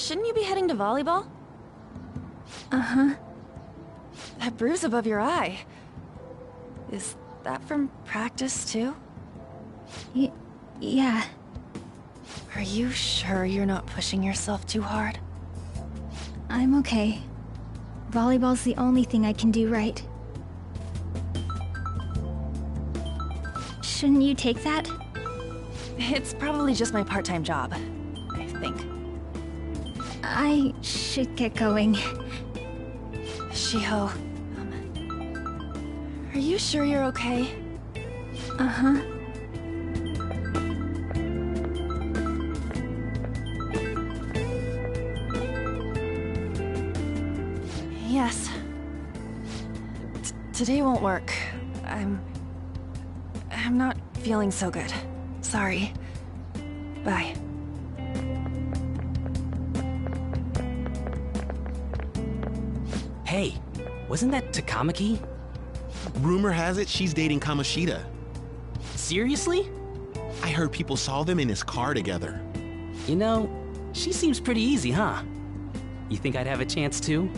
shouldn't you be heading to volleyball? Uh-huh. That bruise above your eye. Is that from practice, too? Yeah. Are you sure you're not pushing yourself too hard? I'm okay. Volleyball's the only thing I can do right. Shouldn't you take that? It's probably just my part-time job, I think. I should get going. Shiho, are you sure you're okay? Uh-huh. Yes. Today won't work. I'm not feeling so good. Sorry. Bye. Hey, wasn't that Takamaki? Rumor has it she's dating Kamoshida. Seriously? I heard people saw them in his car together. You know, she seems pretty easy, huh? You think I'd have a chance too?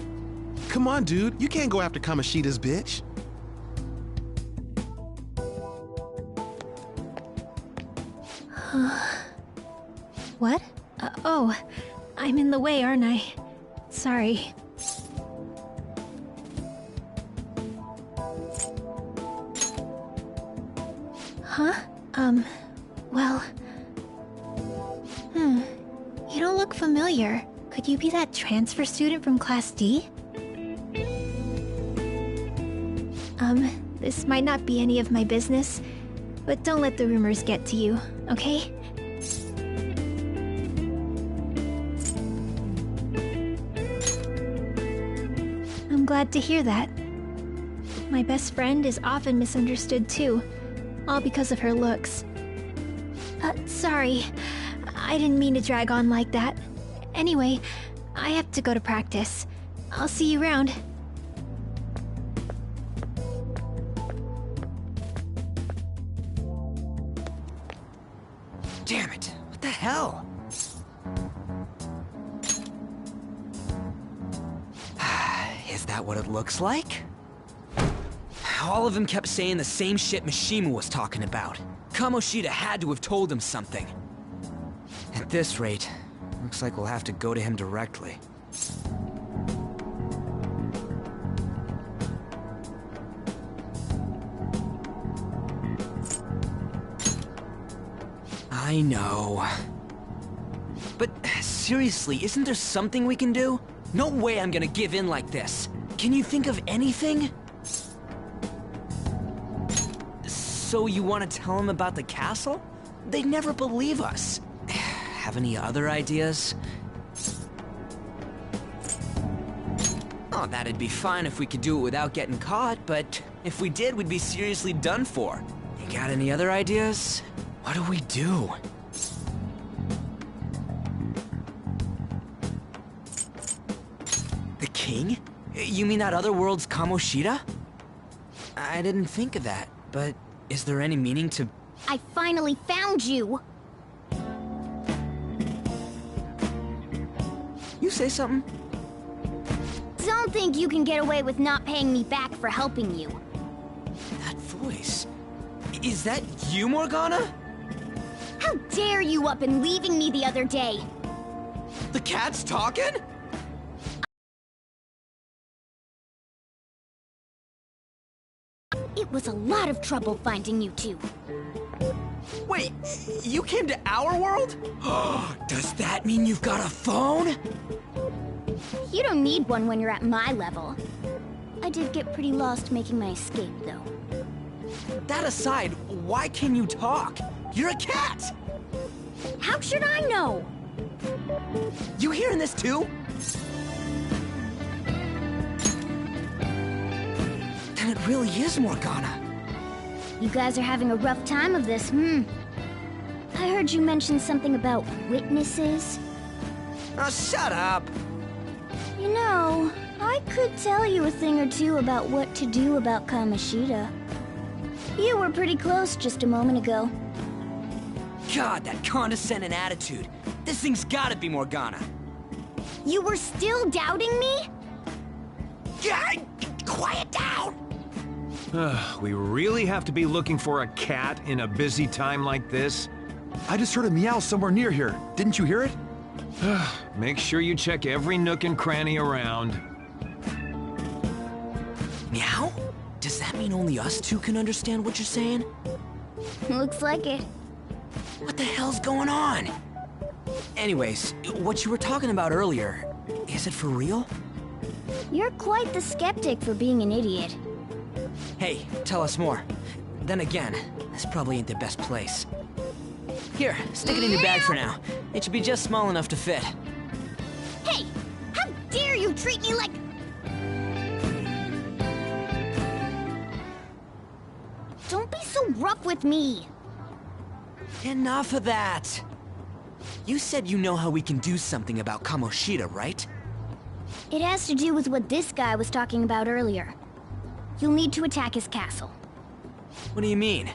Come on, dude. You can't go after Kamoshida's bitch. What? Oh, I'm in the way, aren't I? Sorry. Huh? Well... You don't look familiar. Could you be that transfer student from Class D? This might not be any of my business, but don't let the rumors get to you, okay? I'm glad to hear that. My best friend is often misunderstood too, all because of her looks. Sorry. I didn't mean to drag on like that. Anyway, I have to go to practice. I'll see you around. Damn it! What the hell? Is that what it looks like? All of them kept saying the same shit Mishima was talking about. Kamoshida had to have told him something. At this rate, looks like we'll have to go to him directly. I know. But seriously, isn't there something we can do? No way I'm gonna give in like this. Can you think of anything? So you want to tell them about the castle? They'd never believe us. Have any other ideas? Oh, that'd be fine if we could do it without getting caught, but if we did, we'd be seriously done for. You got any other ideas? What do we do? The king? You mean that other world's Kamoshida? I didn't think of that, but is there any meaning to... I finally found you! You say something? Don't think you can get away with not paying me back for helping you. That voice... Is that you, Morgana? How dare you up and leaving me the other day? The cat's talking? It was a lot of trouble finding you two. Wait, you came to our world? Does that mean you've got a phone? You don't need one when you're at my level. I did get pretty lost making my escape, though. That aside, why can you talk? You're a cat! How should I know? You hearing this too? Then it really is Morgana. You guys are having a rough time of this, I heard you mention something about witnesses. Oh, shut up! You know, I could tell you a thing or two about what to do about Kamoshida. You were pretty close just a moment ago. God, that condescending attitude. This thing's gotta be Morgana. You were still doubting me? Quiet down! We really have to be looking for a cat in a busy time like this? I just heard a meow somewhere near here. Didn't you hear it? Make sure you check every nook and cranny around. Meow? Does that mean only us two can understand what you're saying? Looks like it. What the hell's going on? Anyways, what you were talking about earlier, is it for real? You're quite the skeptic for being an idiot. Hey, tell us more. Then again, this probably ain't the best place. Here, stick it in your bag for now. It should be just small enough to fit. Hey! How dare you treat me like... Don't be so rough with me! Enough of that! You said you know how we can do something about Kamoshida, right? It has to do with what this guy was talking about earlier. You'll need to attack his castle. What do you mean?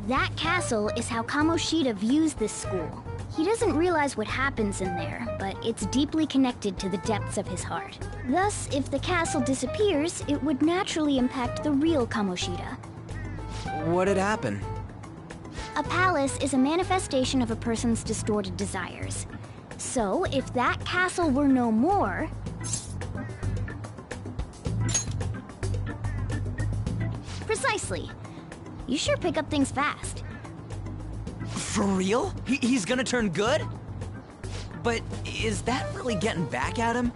That castle is how Kamoshida views this school. He doesn't realize what happens in there, but it's deeply connected to the depths of his heart. Thus, if the castle disappears, it would naturally impact the real Kamoshida. What'd happen? A palace is a manifestation of a person's distorted desires. So, if that castle were no more... Precisely. You sure pick up things fast. For real? He's gonna turn good? But is that really getting back at him?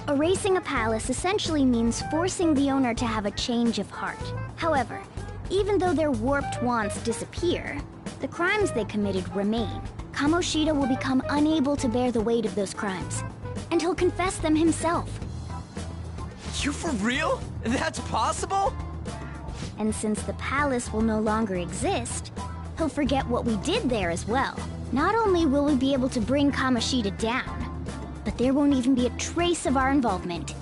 Erasing a palace essentially means forcing the owner to have a change of heart. However, even though their warped wants disappear, the crimes they committed remain. Kamoshida will become unable to bear the weight of those crimes, and he'll confess them himself. You for real? That's possible? And since the palace will no longer exist, he'll forget what we did there as well. Not only will we be able to bring Kamoshida down, but there won't even be a trace of our involvement.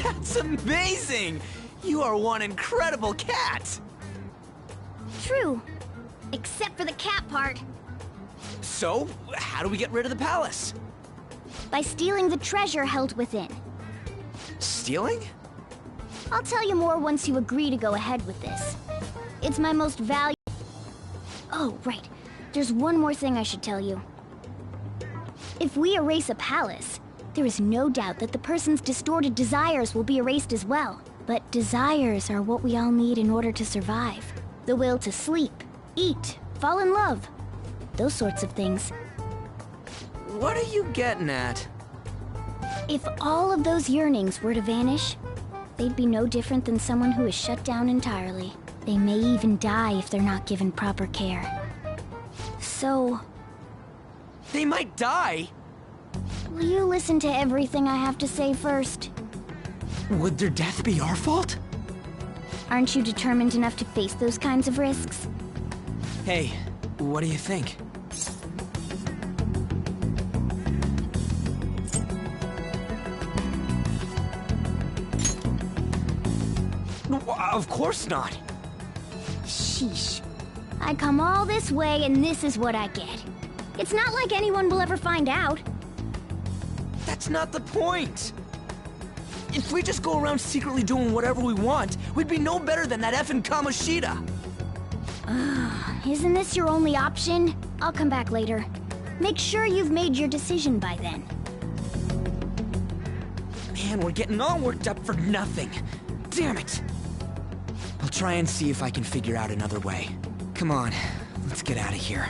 That's amazing! You are one incredible cat! True. Except for the cat part. So, how do we get rid of the palace? By stealing the treasure held within. Stealing? I'll tell you more once you agree to go ahead with this. It's my most valuable... Oh, right. There's one more thing I should tell you. If we erase a palace, there is no doubt that the person's distorted desires will be erased as well. But desires are what we all need in order to survive. The will to sleep, eat, fall in love. Those sorts of things. What are you getting at? If all of those yearnings were to vanish, they'd be no different than someone who is shut down entirely. They may even die if they're not given proper care. So... They might die? will you listen to everything I have to say first? Would their death be our fault? Aren't you determined enough to face those kinds of risks? Hey, what do you think? Of course not. Sheesh. I come all this way and this is what I get. It's not like anyone will ever find out. That's not the point. If we just go around secretly doing whatever we want, we'd be no better than that effing Kamoshida. Isn't this your only option? I'll come back later. Make sure you've made your decision by then. Man, we're getting all worked up for nothing. Damn it. I'll try and see if I can figure out another way. Come on, let's get out of here.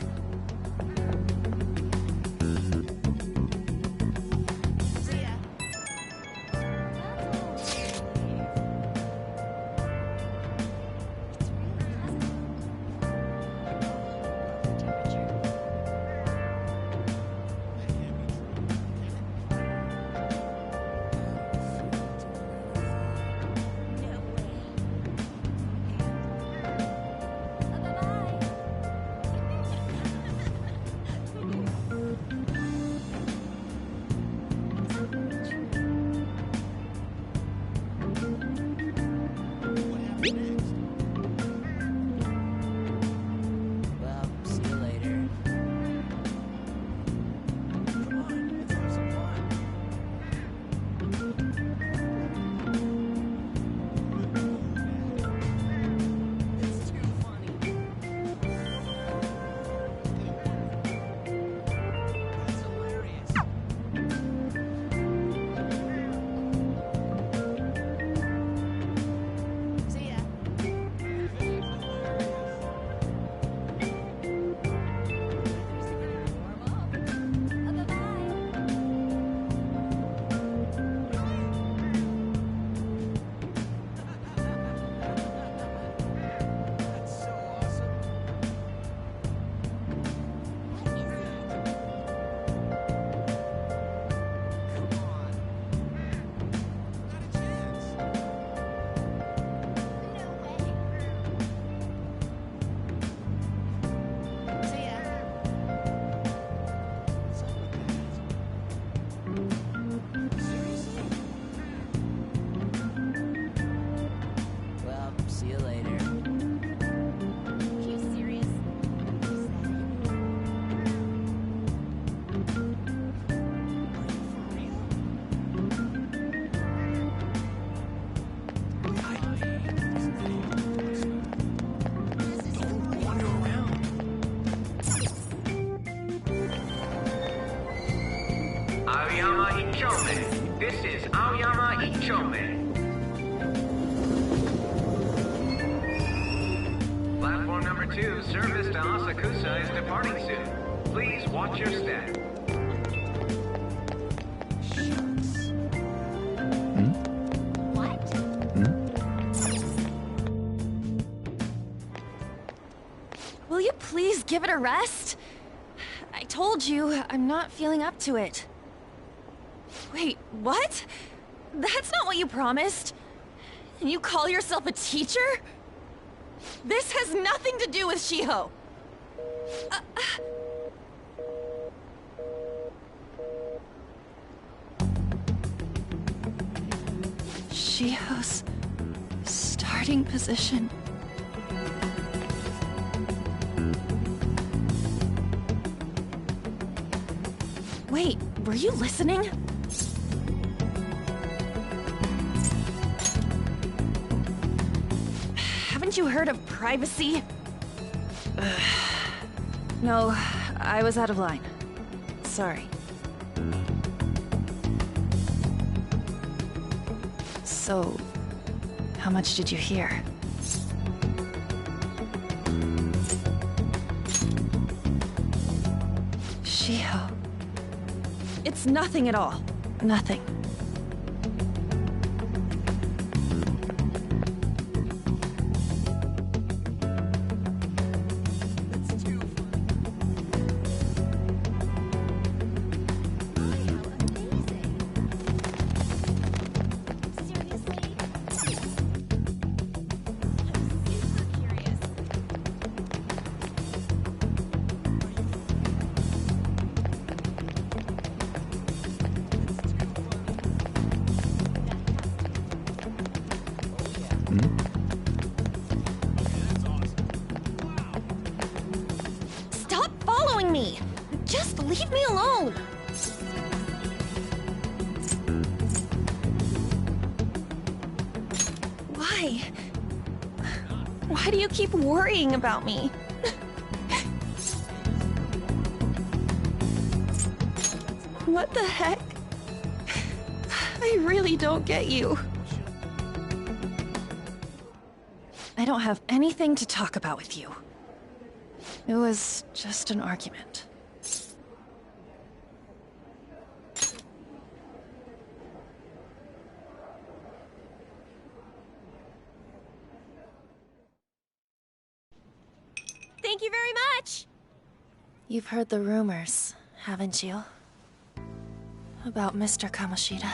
Ichome. This is Aoyama Ichome. Platform number 2, service to Asakusa is departing soon. Please watch your step. What? Will you please give it a rest? I told you, I'm not feeling up to it. Wait, what? That's not what you promised. And you call yourself a teacher? This has nothing to do with Shiho. Shiho's starting position. Wait, were you listening? Haven't you heard of privacy? No, I was out of line. Sorry. So, how much did you hear? Shiho. It's nothing at all. Nothing. Stop following me! Just leave me alone! Why? Why do you keep worrying about me? What the heck? I really don't get you. I don't have anything to talk about with you. It was just an argument. Thank you very much! You've heard the rumors, haven't you? About Mr. Kamoshida.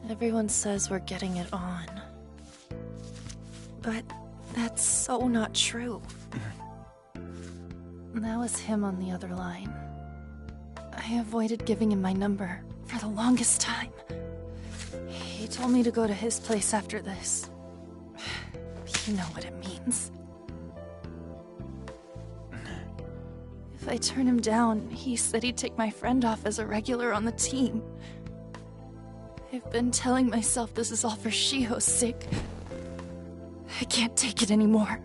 Everyone says we're getting it on. But that's so not true. That was him on the other line. I avoided giving him my number for the longest time. He told me to go to his place after this. You know what it means. If I turn him down, he said he'd take my friend off as a regular on the team. I've been telling myself this is all for Shiho's sake. I can't take it anymore.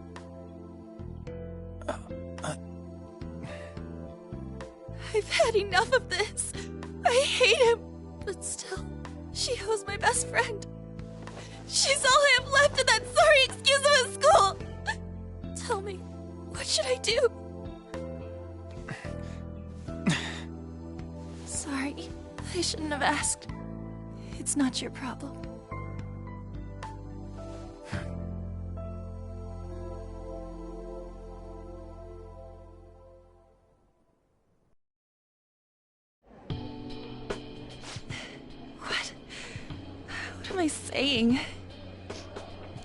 I've had enough of this. I hate him. But still, Shiho's my best friend. She's all I have left in that sorry excuse of a school. Tell me, what should I do? Sorry, I shouldn't have asked. It's not your problem. What am I saying?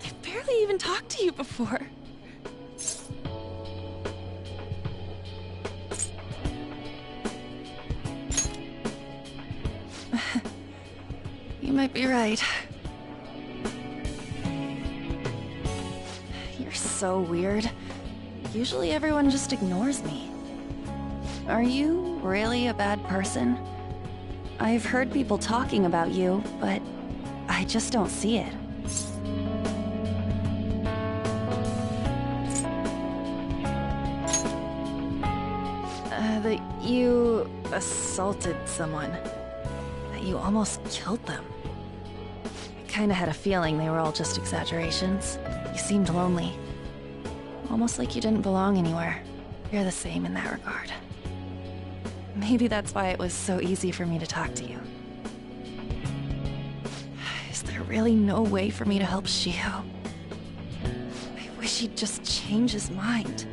I've barely even talked to you before. You might be right. You're so weird. Usually everyone just ignores me. Are you really a bad person? I've heard people talking about you, but I just don't see it. That you assaulted someone. you almost killed them. I kinda had a feeling they were all just exaggerations. You seemed lonely. Almost like you didn't belong anywhere. You're the same in that regard. Maybe that's why it was so easy for me to talk to you. Is there really no way for me to help Shiho? I wish he'd just change his mind.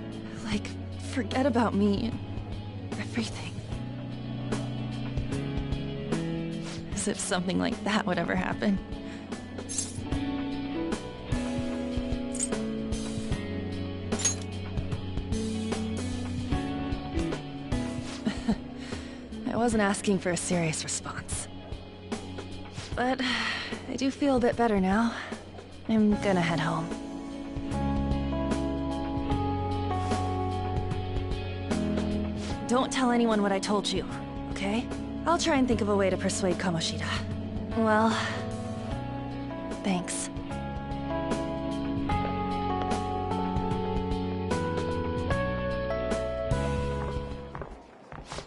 Like, forget about me and everything. As if something like that would ever happen. I wasn't asking for a serious response. But I do feel a bit better now. I'm gonna head home. Don't tell anyone what I told you, okay? I'll try and think of a way to persuade Kamoshida. Well, thanks.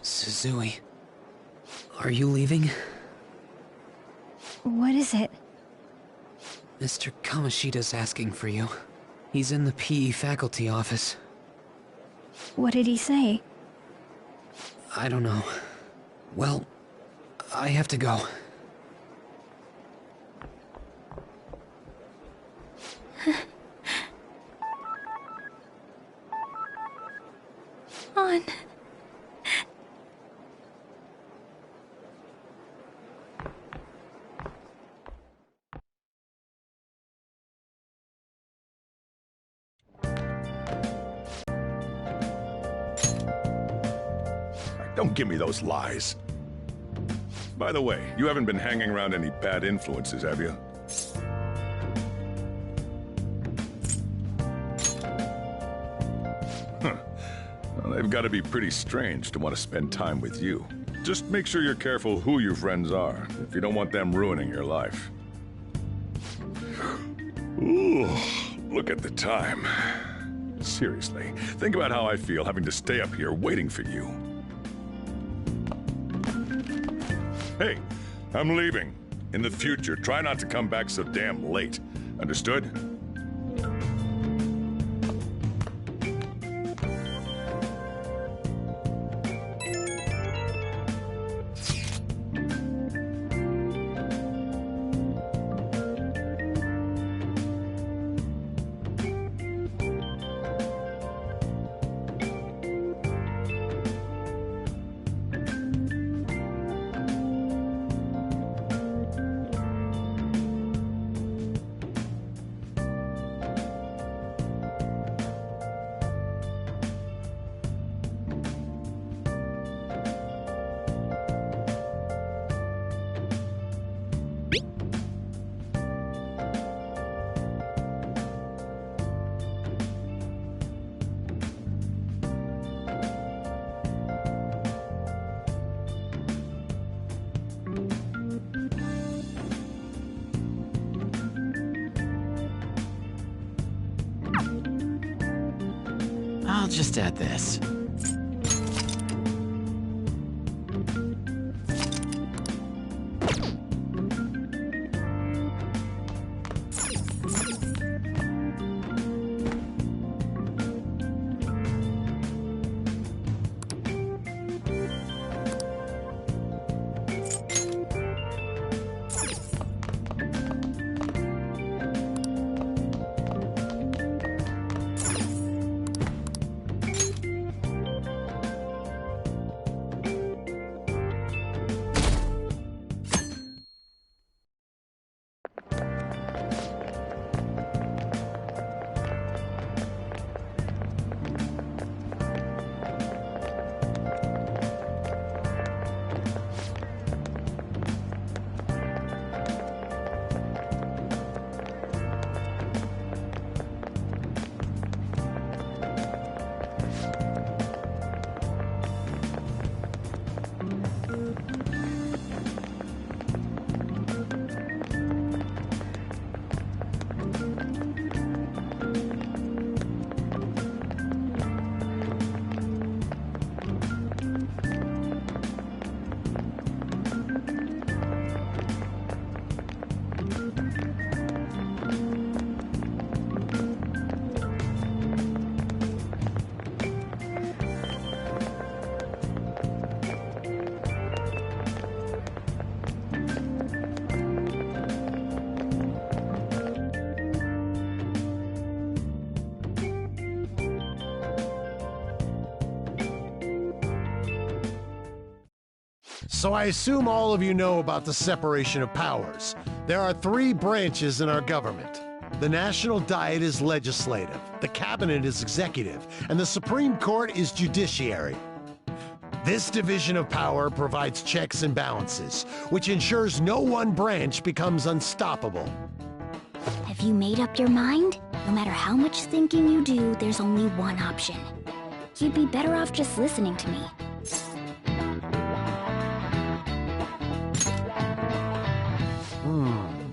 Suzui, are you leaving? What is it? Mr. Kamoshida's asking for you. He's in the PE faculty office. What did he say? I don't know. Well, I have to go. On. Don't give me those lies. By the way, you haven't been hanging around any bad influences, have you? Huh. Well, they've got to be pretty strange to want to spend time with you. Just make sure you're careful who your friends are, if you don't want them ruining your life. Ooh, look at the time. Seriously, think about how I feel having to stay up here waiting for you. Hey, I'm leaving. In the future, try not to come back so damn late. Understood? I'll just add this. So I assume all of you know about the separation of powers. There are 3 branches in our government. The National Diet is legislative, the Cabinet is executive, and the Supreme Court is judiciary. This division of power provides checks and balances, which ensures no one branch becomes unstoppable. Have you made up your mind? No matter how much thinking you do, there's only one option. You'd be better off just listening to me.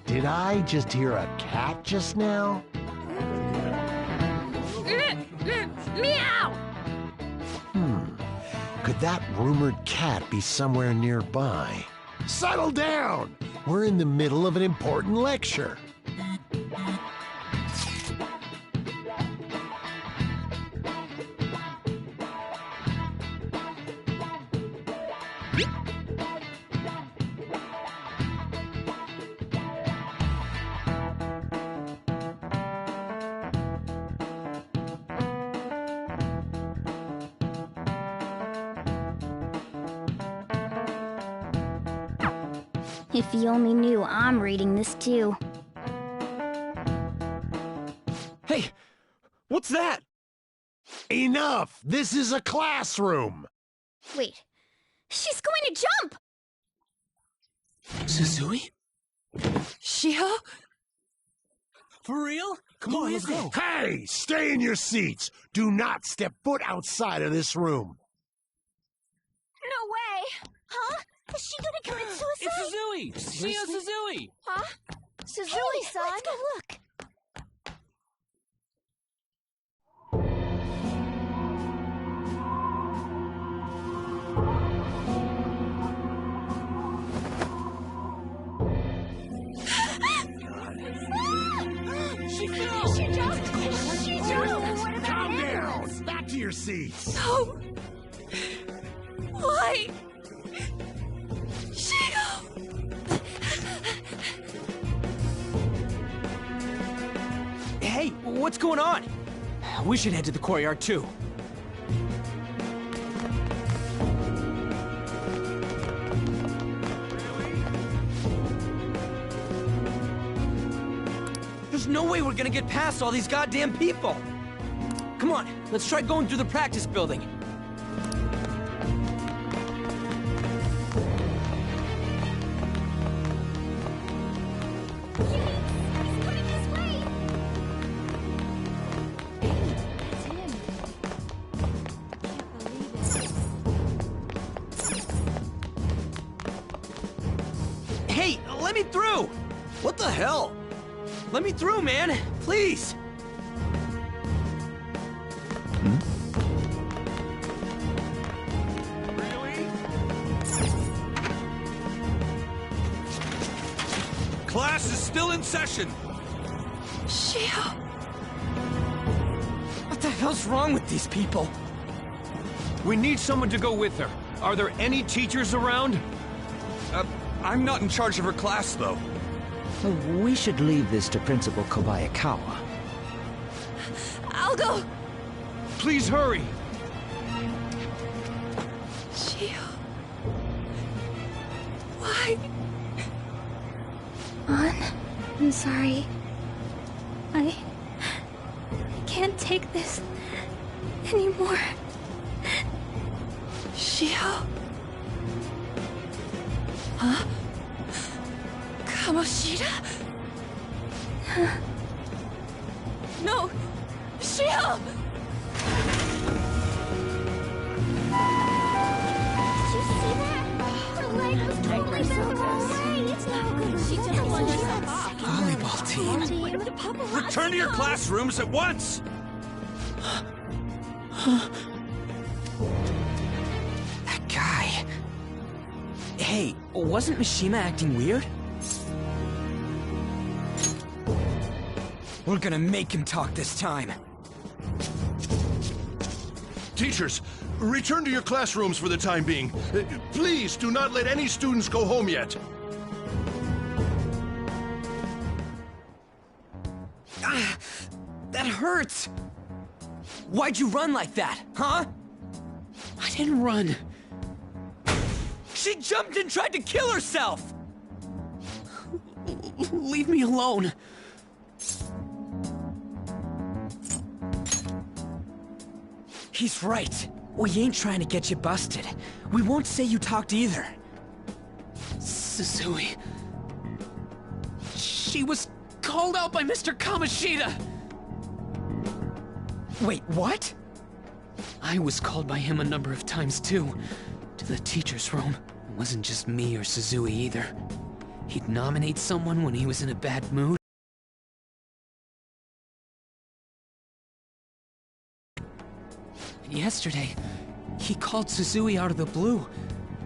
Did I just hear a cat just now? Meow! Could that rumored cat be somewhere nearby? Settle down! We're in the middle of an important lecture. If you only knew I'm reading this too. Hey, what's that? Enough! This is a classroom! Wait, she's going to jump! Suzui? Shio? For real? Come on, let's go. Hey! Stay in your seats! Do not step foot outside of this room. No way! Huh? Is she gonna commit suicide? It's Suzui! Shio Suzui! Huh? Suzui-san? Let's go look. She fell! She jumped! She jumped! Calm down! Back to your seats! No! Why? Shio! Hey, what's going on? We should head to the courtyard too. There's no way we're gonna get past all these goddamn people! Come on, let's try going through the practice building. Hey, let me through! What the hell? Let me through, man! Please! Class is still in session. Shio! What the hell's wrong with these people? We need someone to go with her. Are there any teachers around? I'm not in charge of her class, though. We should leave this to Principal Kobayakawa. I'll go! Please hurry! Shio... Why? I'm sorry. I can't take this anymore. Shio? Huh? Kamoshida? No! Shio! Did you see that? Her leg was totally bent the wrong way. It's not good. She just wanted to step off. Volleyball team. Return to your classrooms at once! That guy... Hey, wasn't Mishima acting weird? We're gonna make him talk this time. Teachers, return to your classrooms for the time being. Please do not let any students go home yet. Ah, that hurts! Why'd you run like that, huh? I didn't run. She jumped and tried to kill herself! Leave me alone. He's right. We ain't trying to get you busted. We won't say you talked either. Suzui... She was called out by Mr. Kamoshida! Wait, what? I was called by him a number of times too. To the teacher's room. It wasn't just me or Suzui either. He'd nominate someone when he was in a bad mood. And yesterday, he called Suzui out of the blue.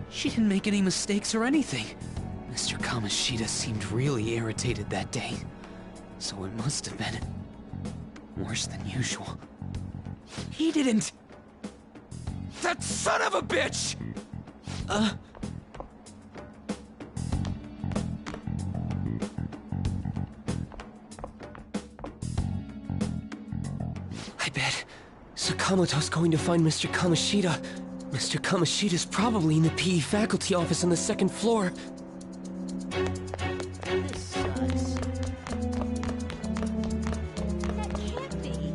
She didn't make any mistakes or anything. Mr. Kamoshida seemed really irritated that day. So it must have been worse than usual. He didn't... That son of a bitch! I bet Sakamoto's going to find Mr. Kamoshida. Mr. Kamoshida's probably in the PE faculty office on the second floor. This sucks. That can't be.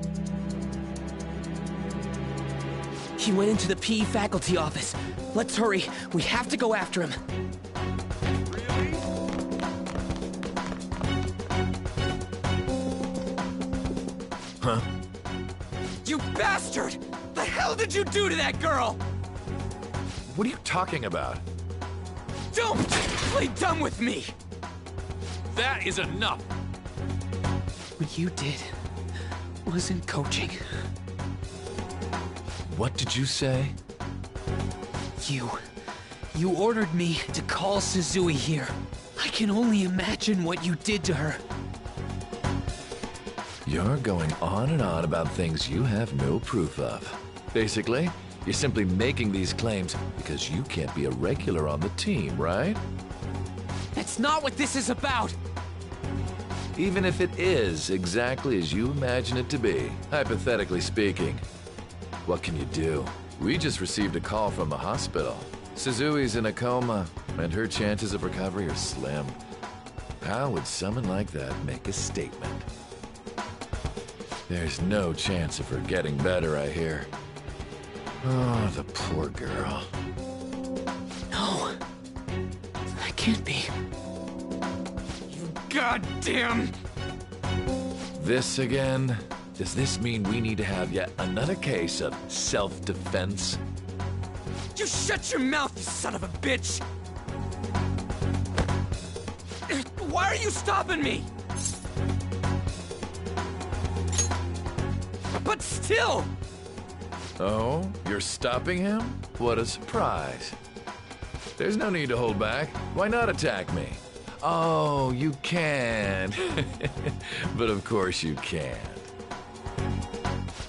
He went into the PE faculty office. Let's hurry. We have to go after him. Huh? You bastard! The hell did you do to that girl? What are you talking about? Don't play dumb with me! That is enough! What you did wasn't coaching. What did you say? You ordered me to call Suzui here. I can only imagine what you did to her. You're going on and on about things you have no proof of. Basically, you're simply making these claims because you can't be a regular on the team, right? That's not what this is about! Even if it is exactly as you imagine it to be, hypothetically speaking, what can you do? We just received a call from the hospital. Suzui's in a coma, and her chances of recovery are slim. How would someone like that make a statement? There's no chance of her getting better, I hear. Oh, the poor girl. No. That can't be. You goddamn... This again? Does this mean we need to have yet another case of self-defense? You shut your mouth, you son of a bitch! Why are you stopping me? But still! Oh, you're stopping him? What a surprise. There's no need to hold back. Why not attack me? Oh, you can. But of course you can't.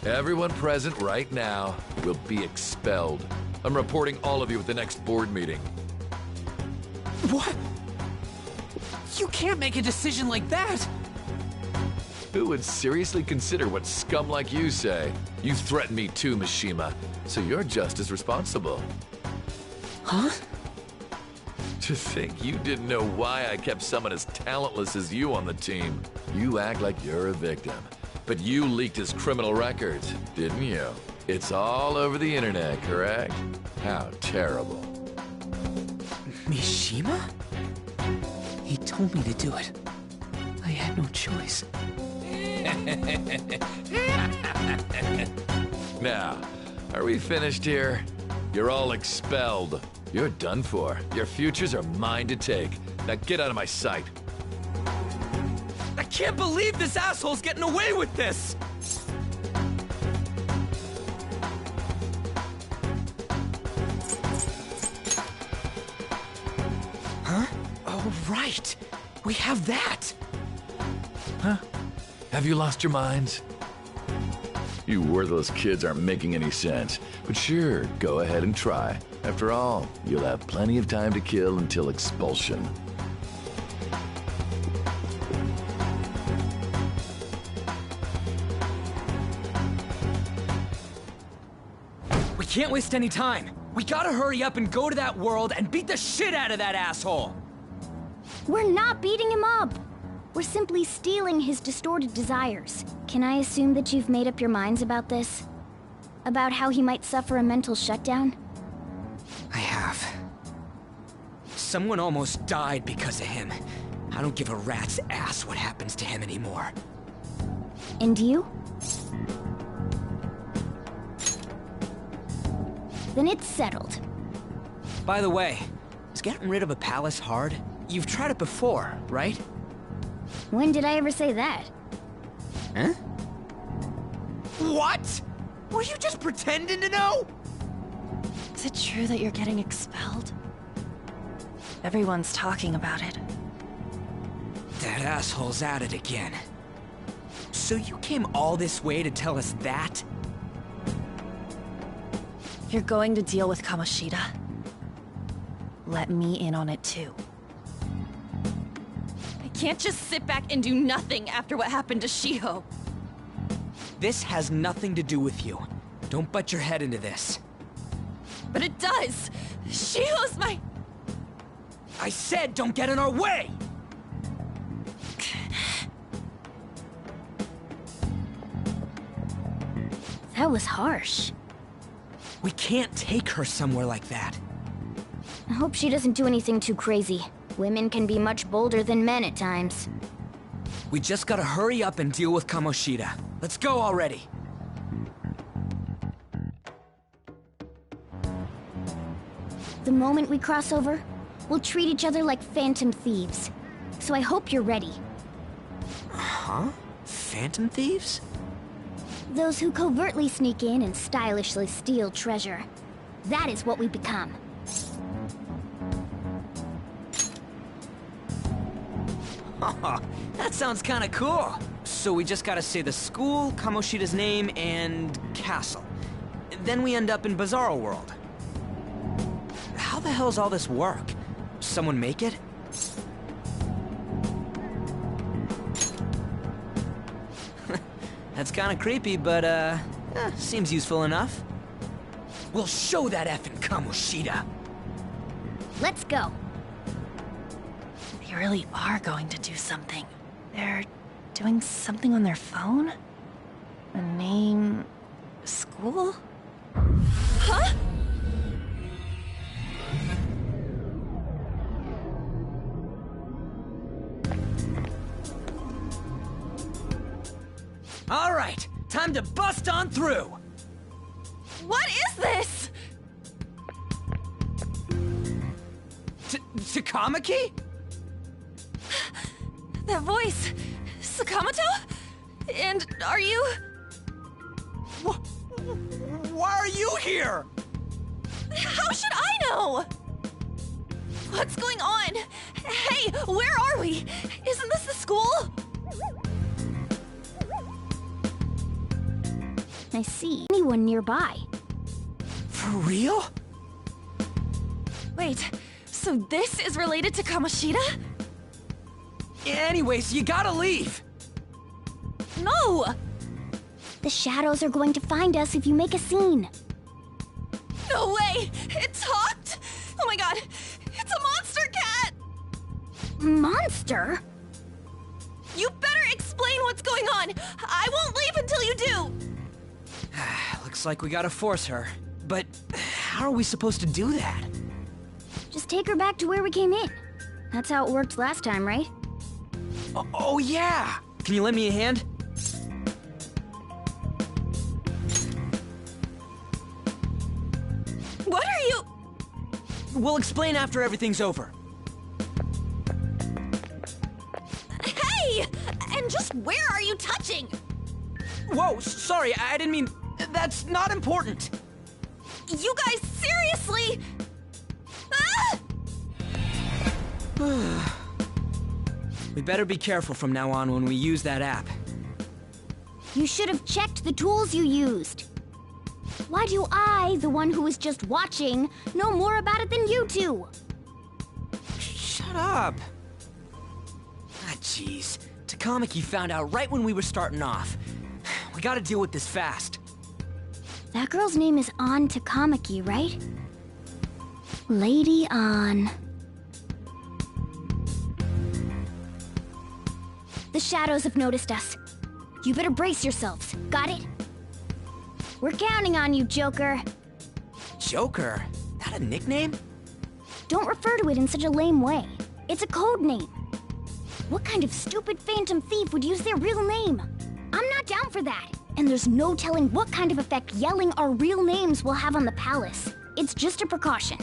Everyone present right now will be expelled. I'm reporting all of you at the next board meeting. What? You can't make a decision like that! Who would seriously consider what scum like you say? You threatened me too, Mishima, so you're just as responsible. Huh? To think you didn't know why I kept someone as talentless as you on the team. You act like you're a victim. But you leaked his criminal records, didn't you? It's all over the internet, correct? How terrible. Mishima? He told me to do it. I had no choice. Now, are we finished here? You're all expelled. You're done for. Your futures are mine to take. Now get out of my sight. I can't believe this asshole's getting away with this! Huh? Oh, right. We have that. Huh? Have you lost your minds? You worthless kids aren't making any sense. But sure, go ahead and try. After all, you'll have plenty of time to kill until expulsion. We can't waste any time. We gotta hurry up and go to that world and beat the shit out of that asshole! We're not beating him up! We're simply stealing his distorted desires. Can I assume that you've made up your minds about this? About how he might suffer a mental shutdown? I have. Someone almost died because of him. I don't give a rat's ass what happens to him anymore. And you? Then it's settled. By the way, is getting rid of a palace hard? You've tried it before, right? When did I ever say that? Huh? What? Were you just pretending to know? Is it true that you're getting expelled? Everyone's talking about it. That asshole's at it again. So you came all this way to tell us that? If you're going to deal with Kamoshida, let me in on it too. I can't just sit back and do nothing after what happened to Shiho. This has nothing to do with you. Don't butt your head into this. But it does! Shiho's my... I said don't get in our way! That was harsh. We can't take her somewhere like that. I hope she doesn't do anything too crazy. Women can be much bolder than men at times. We just gotta hurry up and deal with Kamoshida. Let's go already. The moment we cross over, we'll treat each other like phantom thieves. So I hope you're ready. Huh? Phantom thieves? Those who covertly sneak in and stylishly steal treasure. That is what we become. That sounds kinda cool. So we just gotta say the school, Kamoshida's name, and castle. Then we end up in Bizarro World. How the hell's all this work? Someone make it? That's kinda creepy, but seems useful enough. We'll show that effing Kamoshida. Let's go. They really are going to do something. They're doing something on their phone? A name... school? Huh? All right, time to bust on through. What is this? Takamaki? That voice... Sakamoto? And are you... Why are you here? How should I know? What's going on? Hey, where are we? Isn't this the school? I see. Anyone nearby? For real? Wait, so this is related to Kamoshida? Anyways, you gotta leave. No! The shadows are going to find us if you make a scene. No way! It talked? Oh my god, it's a monster cat! Monster? You better explain what's going on! I won't leave until you do! Looks like we gotta force her. But how are we supposed to do that? Just take her back to where we came in. That's how it worked last time, right? Oh yeah! Can you lend me a hand? What are you... We'll explain after everything's over. Hey! And just where are you touching? Whoa, sorry, I didn't mean... That's not important. You guys, seriously? Ah! We better be careful from now on when we use that app. You should have checked the tools you used. Why do I, the one who was just watching, know more about it than you two? Shut up. Ah, jeez. Takamaki found out right when we were starting off. We gotta deal with this fast. That girl's name is Takamaki, right? Lady on. The shadows have noticed us. You better brace yourselves. Got it? We're counting on you, Joker. Joker? That a nickname? Don't refer to it in such a lame way. It's a code name. What kind of stupid phantom thief would use their real name? I'm not down for that. And there's no telling what kind of effect yelling our real names will have on the palace. It's just a precaution.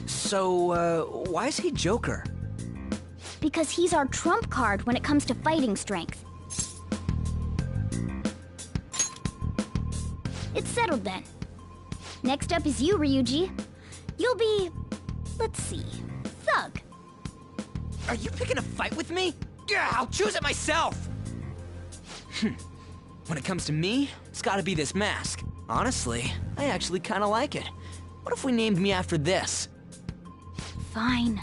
So, why is he Joker? Because he's our trump card when it comes to fighting strength. It's settled then. Next up is you, Ryuji. You'll be... let's see... Thug. Are you picking a fight with me? Yeah, I'll choose it myself! When it comes to me, it's gotta be this mask. Honestly, I actually kinda like it. What if we named me after this? Fine.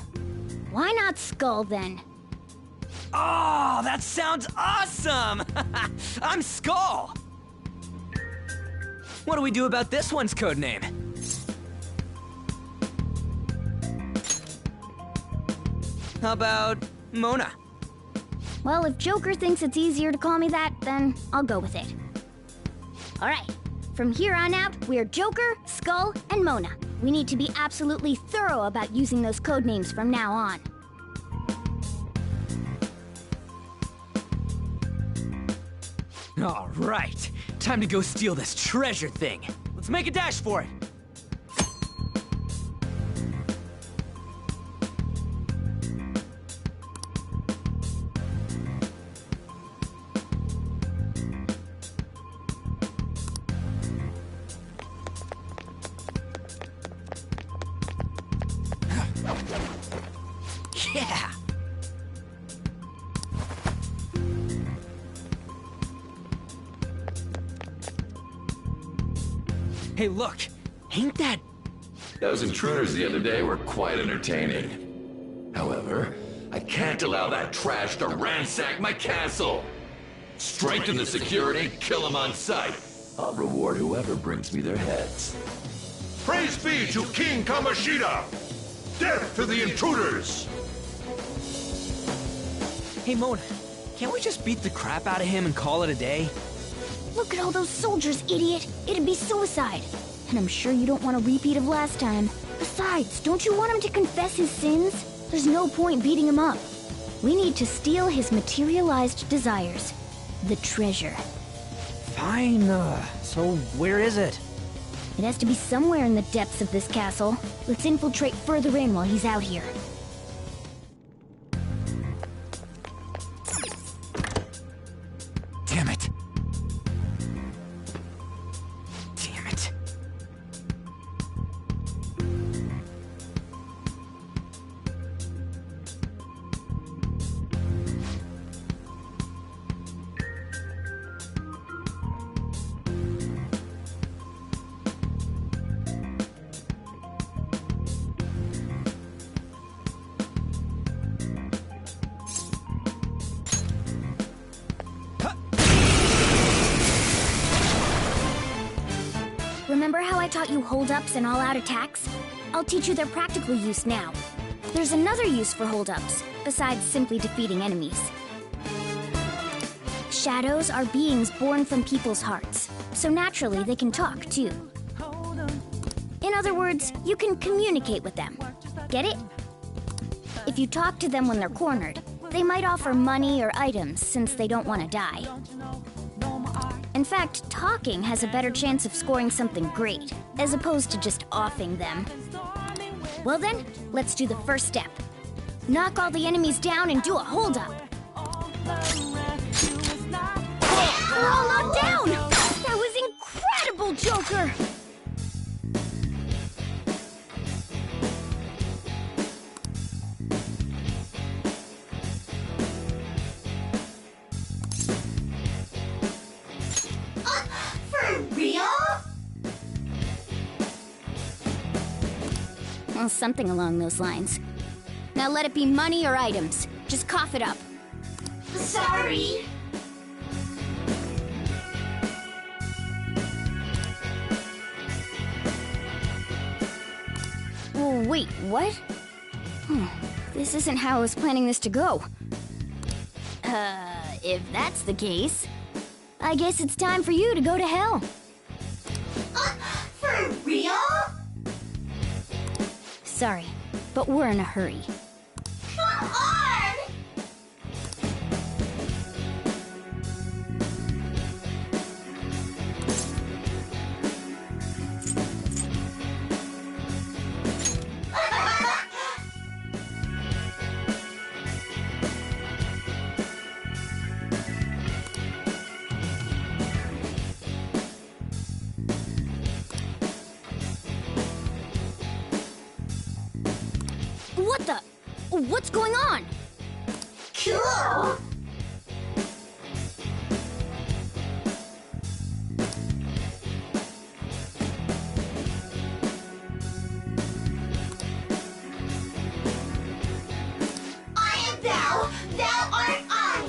Why not Skull, then? Oh, that sounds awesome! I'm Skull! What do we do about this one's codename? How about Mona? Well, if Joker thinks it's easier to call me that, then I'll go with it. Alright, from here on out, we're Joker, Skull, and Mona. We need to be absolutely thorough about using those codenames from now on. All right, time to go steal this treasure thing. Let's make a dash for it. Yeah! Hey, look! Ain't that... Those intruders the other day were quite entertaining. However, I can't allow that trash to ransack my castle! Strengthen the security, kill them on sight. I'll reward whoever brings me their heads. Praise be to King Kamoshida! Death to the intruders! Hey, Mona, can't we just beat the crap out of him and call it a day? Look at all those soldiers, idiot! It'd be suicide. And I'm sure you don't want a repeat of last time. Besides, don't you want him to confess his sins? There's no point beating him up. We need to steal his materialized desires. The treasure. Fine, so where is it? It has to be somewhere in the depths of this castle. Let's infiltrate further in while he's out here. Damn it. Damn it. Remember how I taught you hold-ups and all-out attacks? I'll teach you their practical use now. There's another use for hold-ups, besides simply defeating enemies. Shadows are beings born from people's hearts, so naturally they can talk, too. In other words, you can communicate with them. Get it? If you talk to them when they're cornered, they might offer money or items since they don't want to die. In fact, talking has a better chance of scoring something great, as opposed to just offing them. Well then, let's do the first step. Knock all the enemies down and do a hold-up. We're all knocked down! That was incredible, Joker! Well, something along those lines. Now let it be money or items. Just cough it up. Sorry. Oh, wait, what? This isn't how I was planning this to go. If that's the case, I guess it's time for you to go to hell. For real? Sorry, but we're in a hurry. Come on! What the? What's going on? Cool! I am thou, thou art I!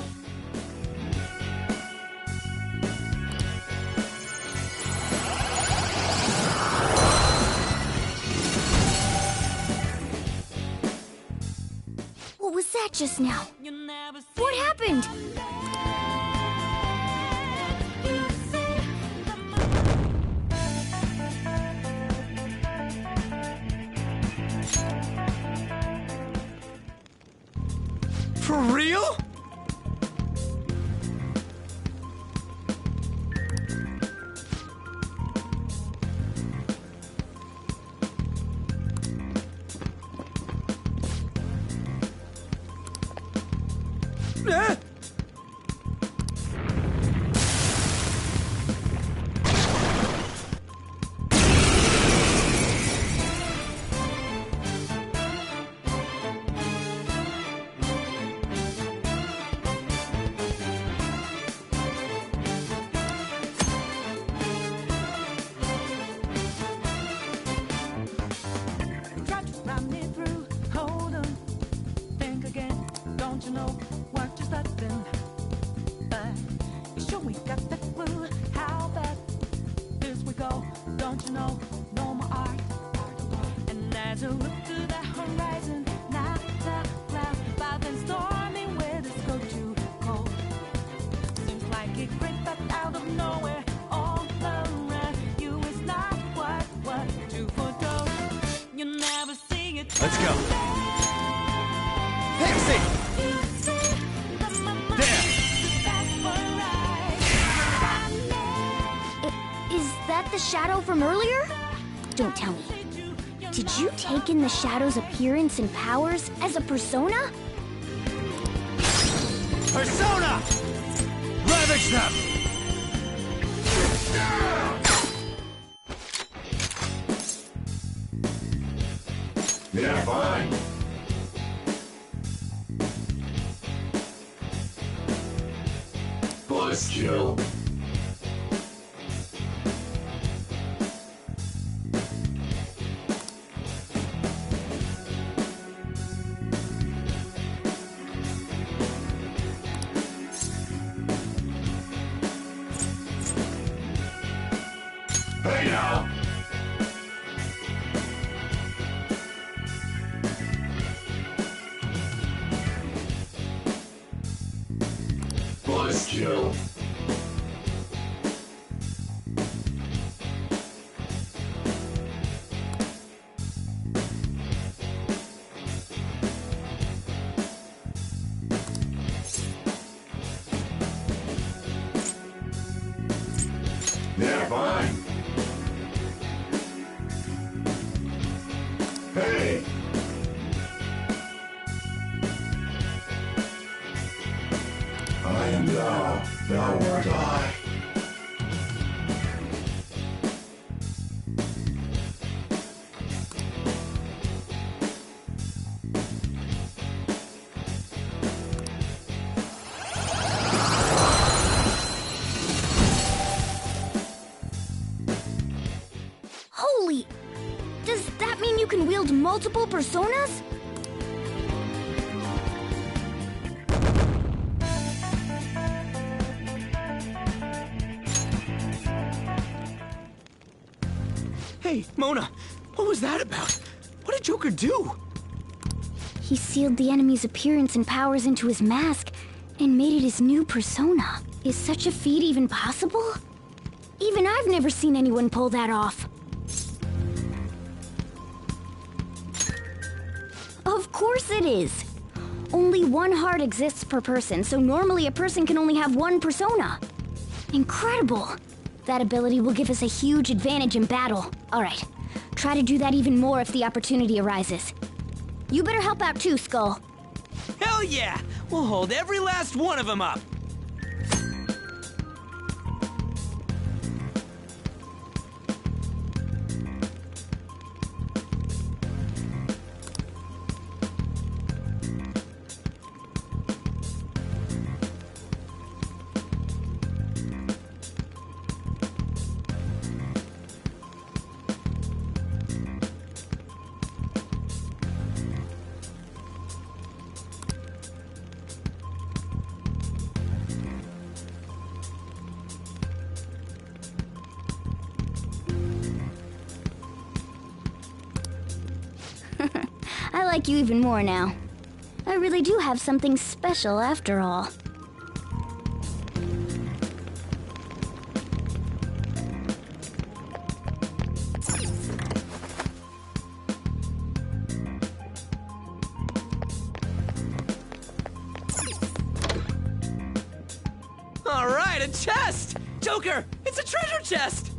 What was that just now? What happened? For real? Let's go. Pixie! There! Is that the shadow from earlier? Don't tell me. Did you take in the shadow's appearance and powers as a persona? Persona! Ravage them! Yeah, fine. Buzz kill. Hey now! Buzz kill. Yeah, fine. Hey! I am thou, thou art I. Holy! Does that mean you can wield multiple personas? Hey, Mona, what was that about? What that Joker do? He sealed the enemy's appearance and powers into his mask and made it his new persona. Is such a feat even possible? Even I've never seen anyone pull that off. Of course it is. Only one heart exists per person, so normally a person can only have one persona. Incredible! That ability will give us a huge advantage in battle. Alright, try to do that even more if the opportunity arises. You better help out too, Skull. Hell yeah! We'll hold every last one of them up! I like you even more now. I really do have something special after all. All right, a chest! Joker, it's a treasure chest!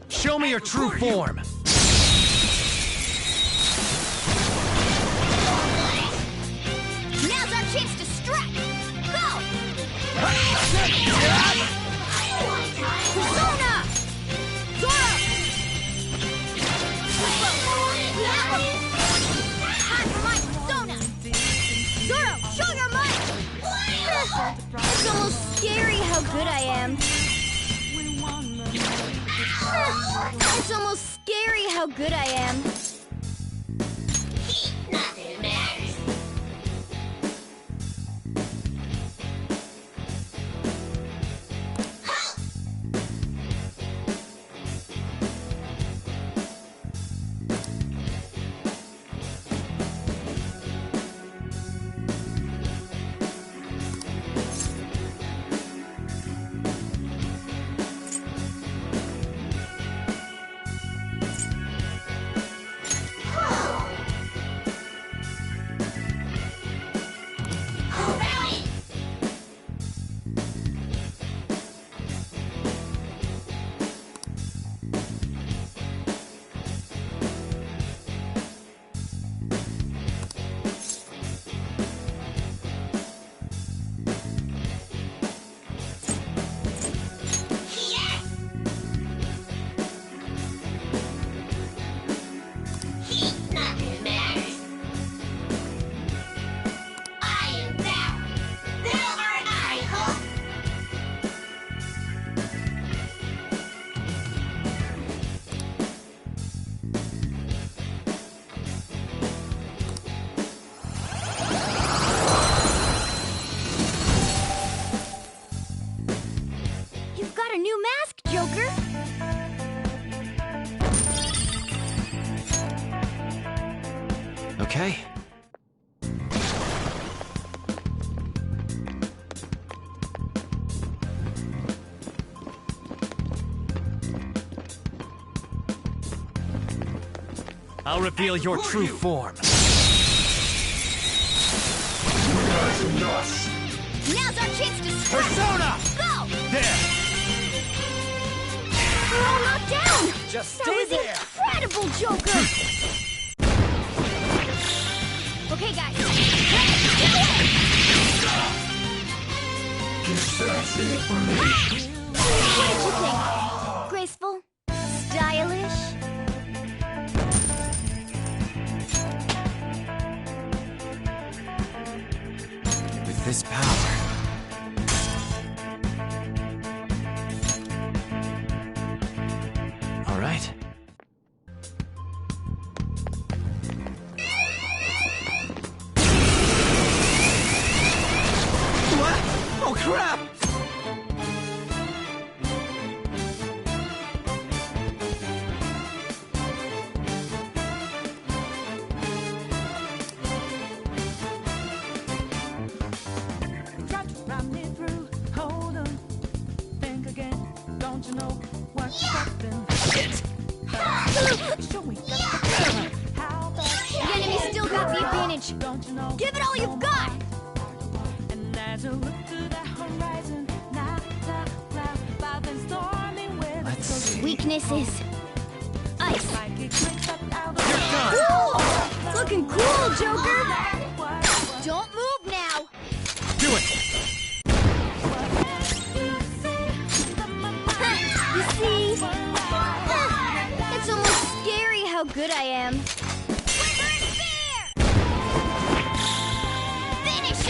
Show me your true form. Now's our chance to strike. Go! Persona! Zora! Time for my persona! Zoro, show your might! It's almost scary how good I am. It's almost scary how good I am. Nothing matters. A new mask, Joker! Okay. I'll reveal your true form. Now's our chance to strike. Persona! Go! There! We're all knocked down! Just That stay was there! incredible, Joker! Okay, guys. What did you think? Graceful? Stylish? With this power... All right. The enemy still got the advantage. Give it all you've got. Let's see. Weakness is ice. Cool! Looking cool, Joker. Don't move now. Do it! You see, it's almost scary how good I am. Finish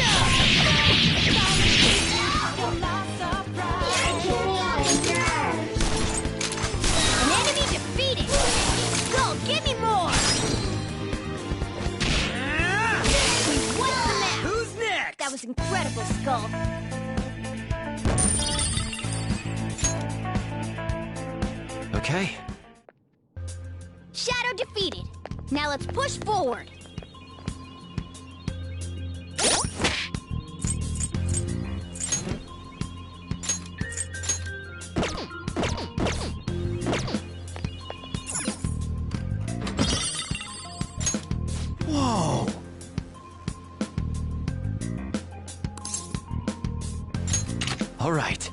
An enemy defeated. Go, give me more. We won the match. Who's next? That was incredible, Skull. Okay. Shadow defeated. Now let's push forward. Whoa! All right.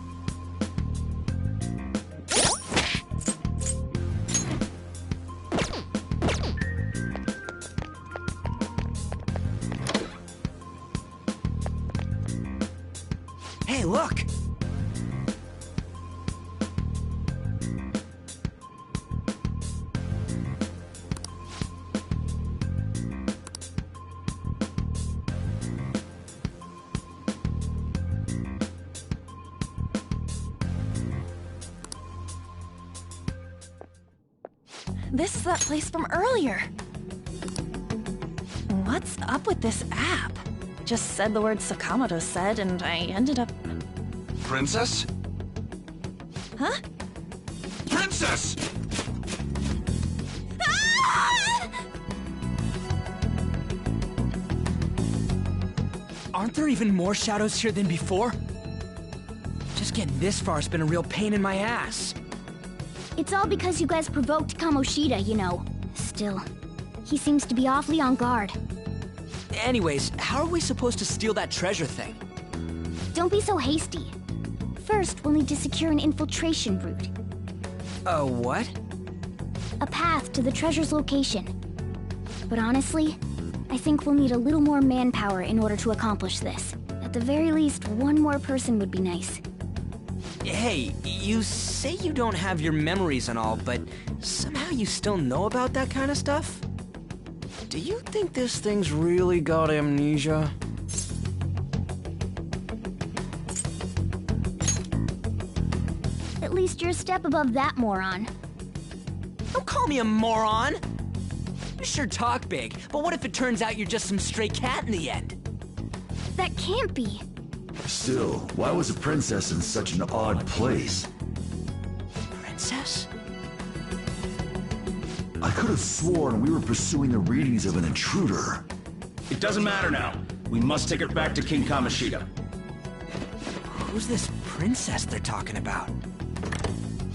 Hey, look! This is that place from earlier. What's up with this app? Just said the word Sakamoto said, and I ended up... Princess? Huh? Princess! Aren't there even more shadows here than before? Just getting this far has been a real pain in my ass. It's all because you guys provoked Kamoshida, you know. Still, he seems to be awfully on guard. Anyways, how are we supposed to steal that treasure thing? Don't be so hasty. First, we'll need to secure an infiltration route. A what? A path to the treasure's location. But honestly, I think we'll need a little more manpower in order to accomplish this. At the very least, one more person would be nice. Hey, you say you don't have your memories and all, but somehow you still know about that kind of stuff? Do you think this thing's really got amnesia? At least you're a step above that moron. Don't call me a moron! You sure talk big, but what if it turns out you're just some stray cat in the end? That can't be. Still, why was a princess in such an odd place? Princess? I could have sworn we were pursuing the readings of an intruder. It doesn't matter now. We must take her back to King Kamoshida. Who's this princess they're talking about?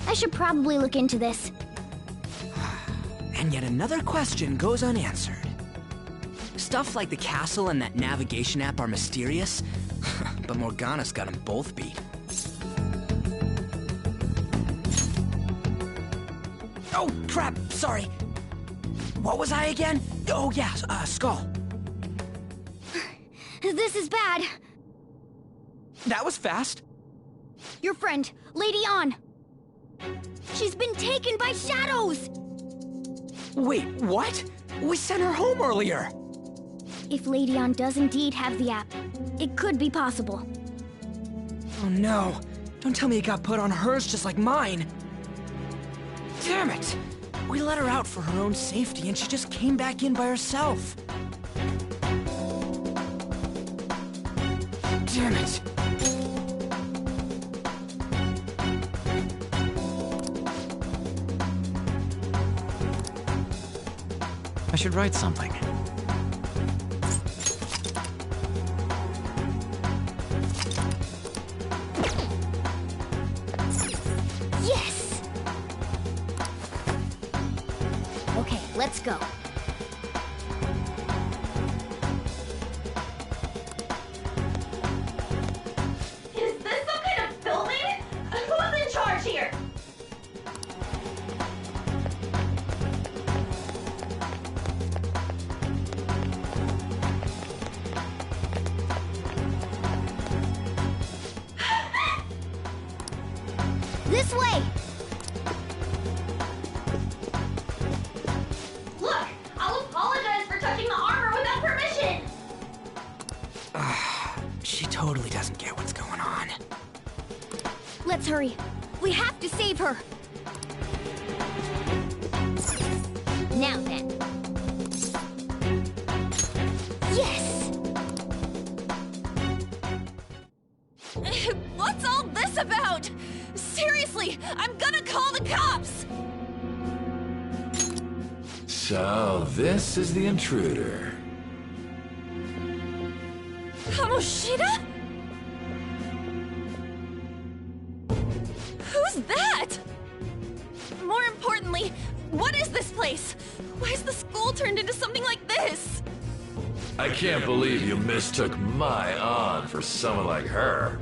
I should probably look into this. And yet another question goes unanswered. Stuff like the castle and that navigation app are mysterious, but Morgana's got them both beat. Oh, crap, sorry. What was I again? Oh, yeah, Skull. This is bad. That was fast. Your friend, Lady An. She's been taken by shadows! Wait, what? We sent her home earlier. If Lady An does indeed have the app, it could be possible. Oh no. Don't tell me it got put on hers just like mine. Damn it! We let her out for her own safety and she just came back in by herself. Damn it. I should write something. Yes! Let's go. Is this some kind of building? Who's in charge here? This way! Look, I'll apologize for touching the armor without permission. She totally doesn't get what's going on. Let's hurry. We have to save her. Now then. Yes! What's all this about? Seriously, I'm gonna call the cops! So, this is the intruder. Kamoshida? Who's that? More importantly, what is this place? Why is the school turned into something like this? I can't believe you mistook my aunt for someone like her.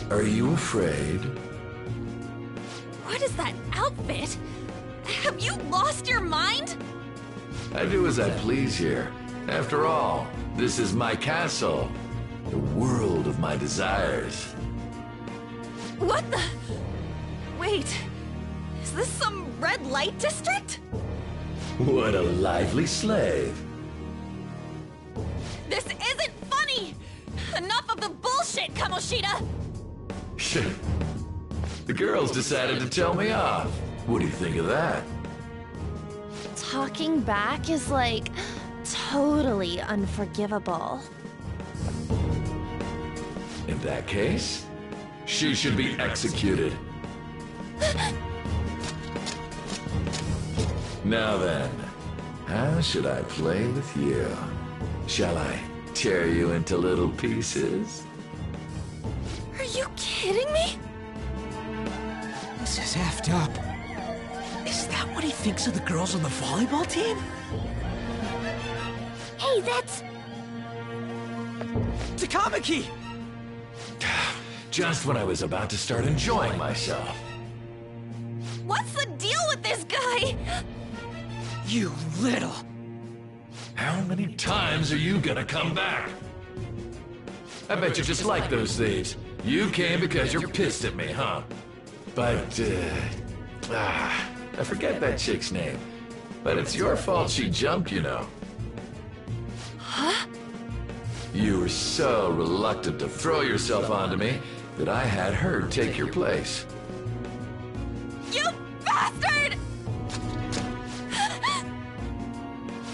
Are you afraid? What is that outfit? Have you lost your mind? I do as I please here. After all, this is my castle. The world of my desires. What the? Wait, is this some red light district? What a lively slave. This isn't funny! Enough of the bullshit, Kamoshida! The girls decided to tell me off. What do you think of that? Talking back is like totally unforgivable. In that case, she should be executed. Now then, how should I play with you? Shall I tear you into little pieces? Are you kidding me? This is effed up. Is that what he thinks of the girls on the volleyball team? Hey, that's... Takamaki! Just when I was about to start enjoying myself. What's the deal with this guy? You little... How many times are you gonna come back? I bet you just like those thieves. You came because you're pissed at me, huh? But, I forget that chick's name. But it's your fault she jumped, you know. Huh? You were so reluctant to throw yourself onto me that I had her take your place. You bastard!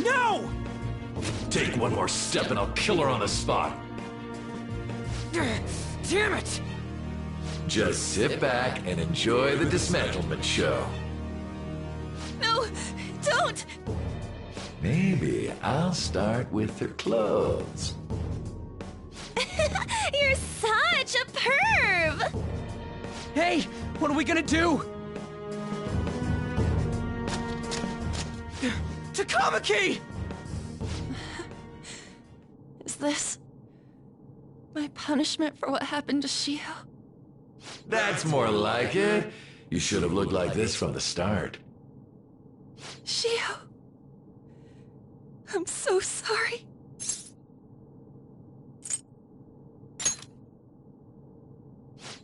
No! Take one more step and I'll kill her on the spot. Damn it! Just sit back and enjoy the dismantlement show. No, don't! Maybe I'll start with her clothes. You're such a perv! Hey, what are we gonna do? Takamaki! Is this my punishment for what happened to Shio? That's more like it. You should have looked like this from the start. Shio, I'm so sorry.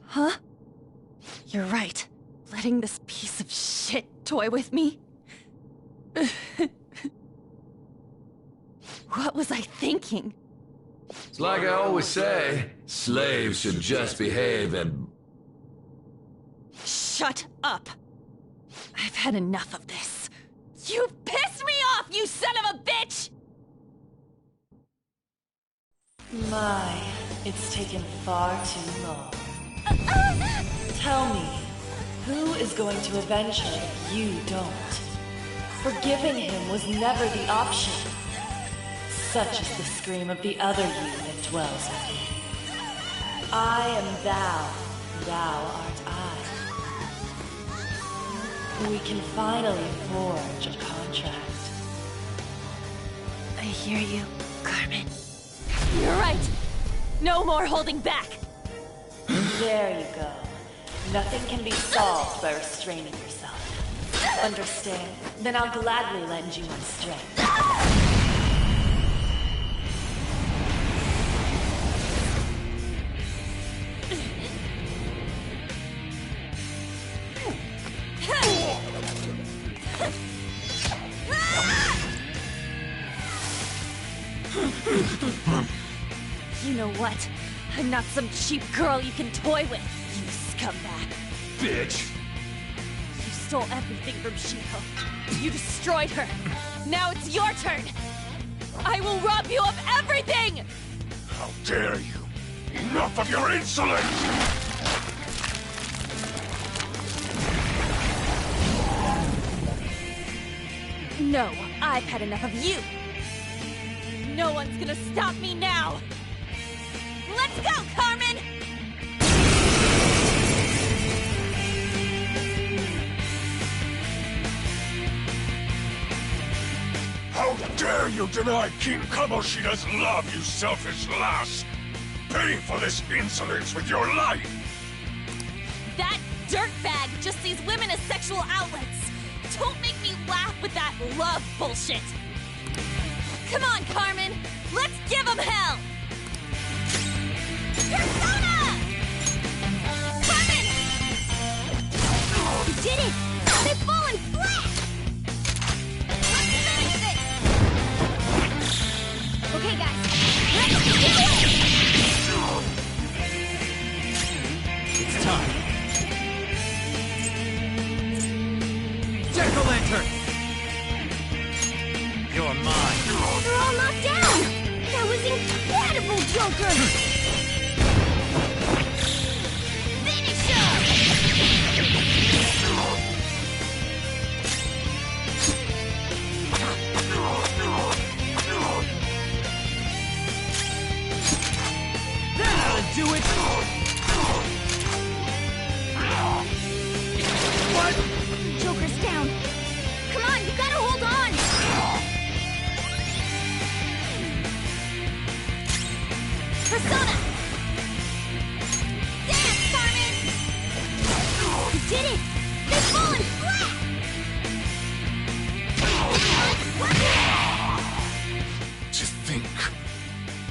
Huh? You're right. Letting this piece of shit toy with me? What was I thinking? It's like I always say, slaves should just behave and... Shut up! I've had enough of this. You've pissed me off, you son of a bitch! My, it's taken far too long. Tell me, who is going to avenge her if you don't? Forgiving him was never the option. Such is the scream of the other you that dwells within. I am thou, thou art I. We can finally forge a contract. I hear you, Carmen. You're right. No more holding back. There you go. Nothing can be solved by restraining yourself. Understand? Then I'll gladly lend you my strength. You know what? I'm not some cheap girl you can toy with, you scumbag. Bitch! You stole everything from Shiko. You destroyed her. Now it's your turn. I will rob you of everything! How dare you! Enough of your insolence! No, I've had enough of you. No one's gonna stop me now. Let's go, Carmen! How dare you deny King Kamoshida's love, you selfish lass! Pay for this insolence with your life! That dirtbag just sees women as sexual outlets. Don't make me laugh with that love bullshit. Come on, Carmen! Let's give him hell! Persona! Carmen! You did it! They've fallen flat! Let's finish this! Okay, guys. Let's do it! It's time. Jack-o'-lantern! You're mine. They're all knocked down! That was incredible, Joker! Finish him! That ought to do it! What? Joker's down. Come on, you gotta hold on! Persona! Dance, Carmen! You did it! They've fallen flat! To think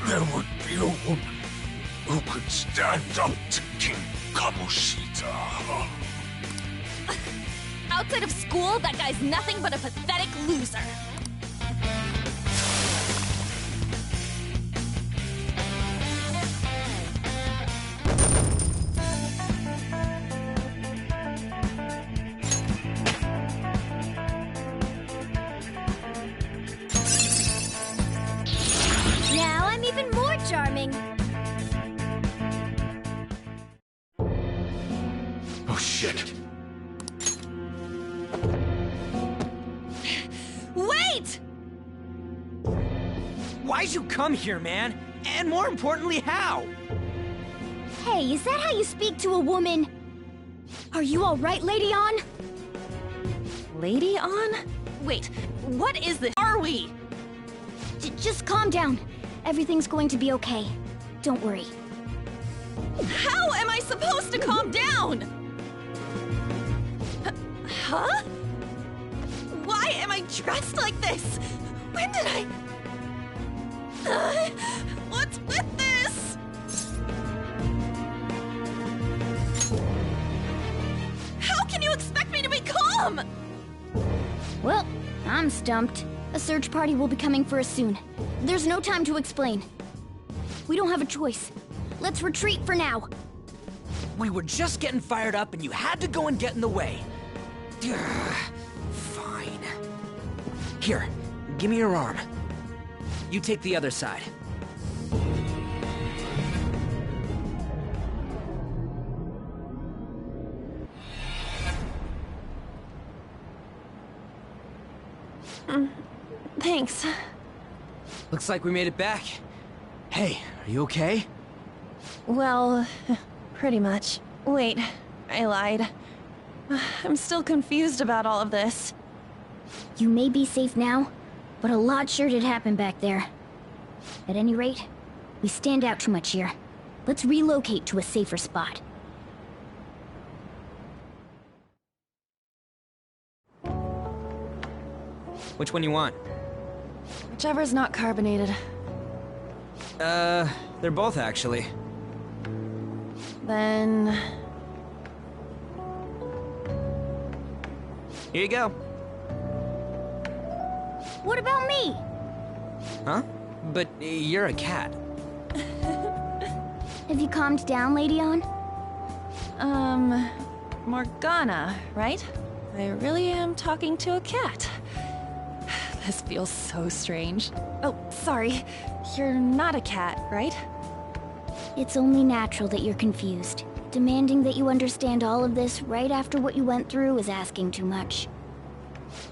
there would be a woman who could stand up to King Kamoshida. Outside of school, that guy's nothing but a pathetic loser. Now I'm even more charming. Oh shit. Wait! Why'd you come here, man? And more importantly, how? Hey, is that how you speak to a woman? Are you alright, Lady On? Lady On? Wait, what is this? Are we? Just calm down. Everything's going to be okay. Don't worry. How am I supposed to calm down? Huh? Why am I dressed like this? When did I... what's with this? How can you expect me to be calm? Well, I'm stumped. A search party will be coming for us soon. There's no time to explain. We don't have a choice. Let's retreat for now. We were just getting fired up and you had to go and get in the way. Fine. Here, give me your arm. You take the other side. Thanks. Looks like we made it back. Hey, are you okay? Well, pretty much. Wait, I lied. I'm still confused about all of this. You may be safe now, but a lot sure did happen back there. At any rate, we stand out too much here. Let's relocate to a safer spot. Which one you want? Whichever's not carbonated. They're both actually. Then... Here you go. What about me? Huh? But you're a cat. Have you calmed down, Lady On? Morgana, right? I really am talking to a cat. This feels so strange. Oh, sorry. You're not a cat, right? It's only natural that you're confused. Demanding that you understand all of this right after what you went through is asking too much.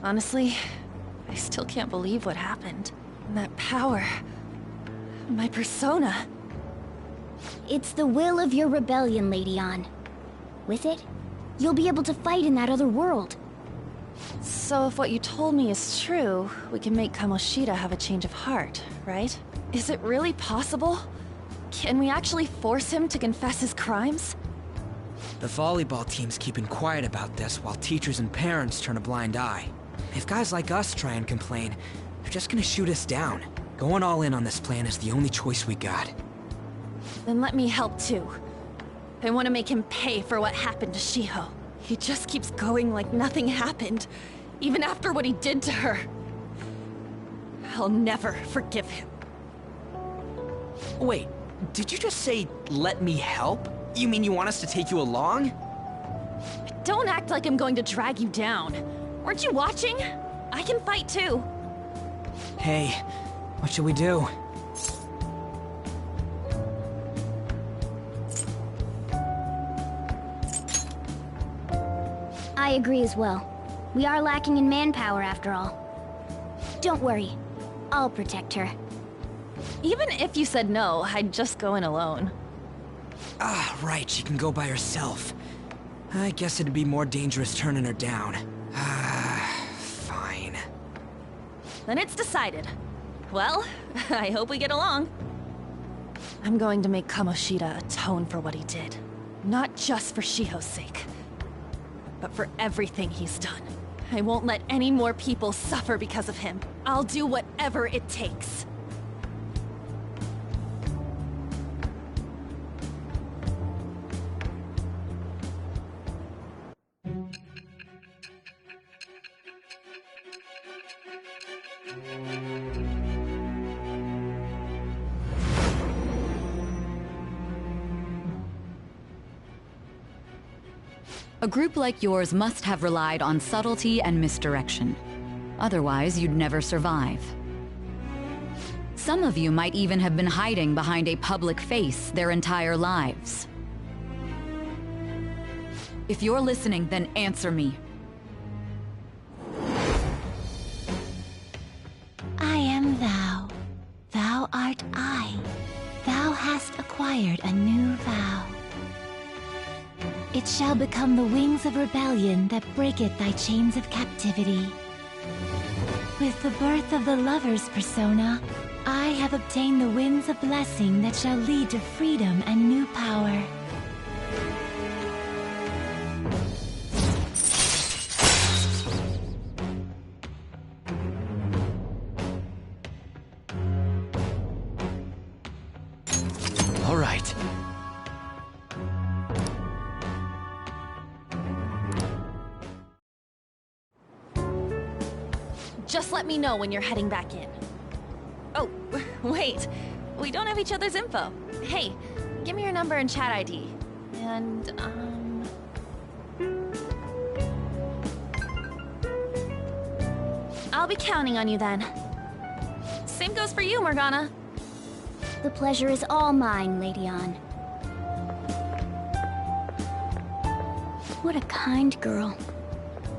Honestly, I still can't believe what happened. And that power... my persona... It's the will of your rebellion, Lady On. With it, you'll be able to fight in that other world. So if what you told me is true, we can make Kamoshida have a change of heart, right? Is it really possible? Can we actually force him to confess his crimes? The volleyball team's keeping quiet about this while teachers and parents turn a blind eye. If guys like us try and complain, they're just gonna shoot us down. Going all in on this plan is the only choice we got. Then let me help too. I want to make him pay for what happened to Shiho. He just keeps going like nothing happened, even after what he did to her. I'll never forgive him. Wait, did you just say, let me help? You mean you want us to take you along? Don't act like I'm going to drag you down. Weren't you watching? I can fight too. Hey, what should we do? I agree as well. We are lacking in manpower after all. Don't worry. I'll protect her. Even if you said no, I'd just go in alone. Ah, right, she can go by herself. I guess it'd be more dangerous turning her down. Fine. Then it's decided. Well, I hope we get along. I'm going to make Kamoshida atone for what he did. Not just for Shiho's sake, but for everything he's done. I won't let any more people suffer because of him. I'll do whatever it takes. A group like yours must have relied on subtlety and misdirection. Otherwise, you'd never survive. Some of you might even have been hiding behind a public face their entire lives. If you're listening, then answer me. I am thou. Thou art I. Thou hast acquired a new vow. It shall become the wings of rebellion that breaketh thy chains of captivity. With the birth of the lover's persona, I have obtained the winds of blessing that shall lead to freedom and new power. All right. Just let me know when you're heading back in. Oh, wait. We don't have each other's info. Hey, give me your number and chat ID. And, I'll be counting on you then. Same goes for you, Morgana. The pleasure is all mine, Lady On. What a kind girl.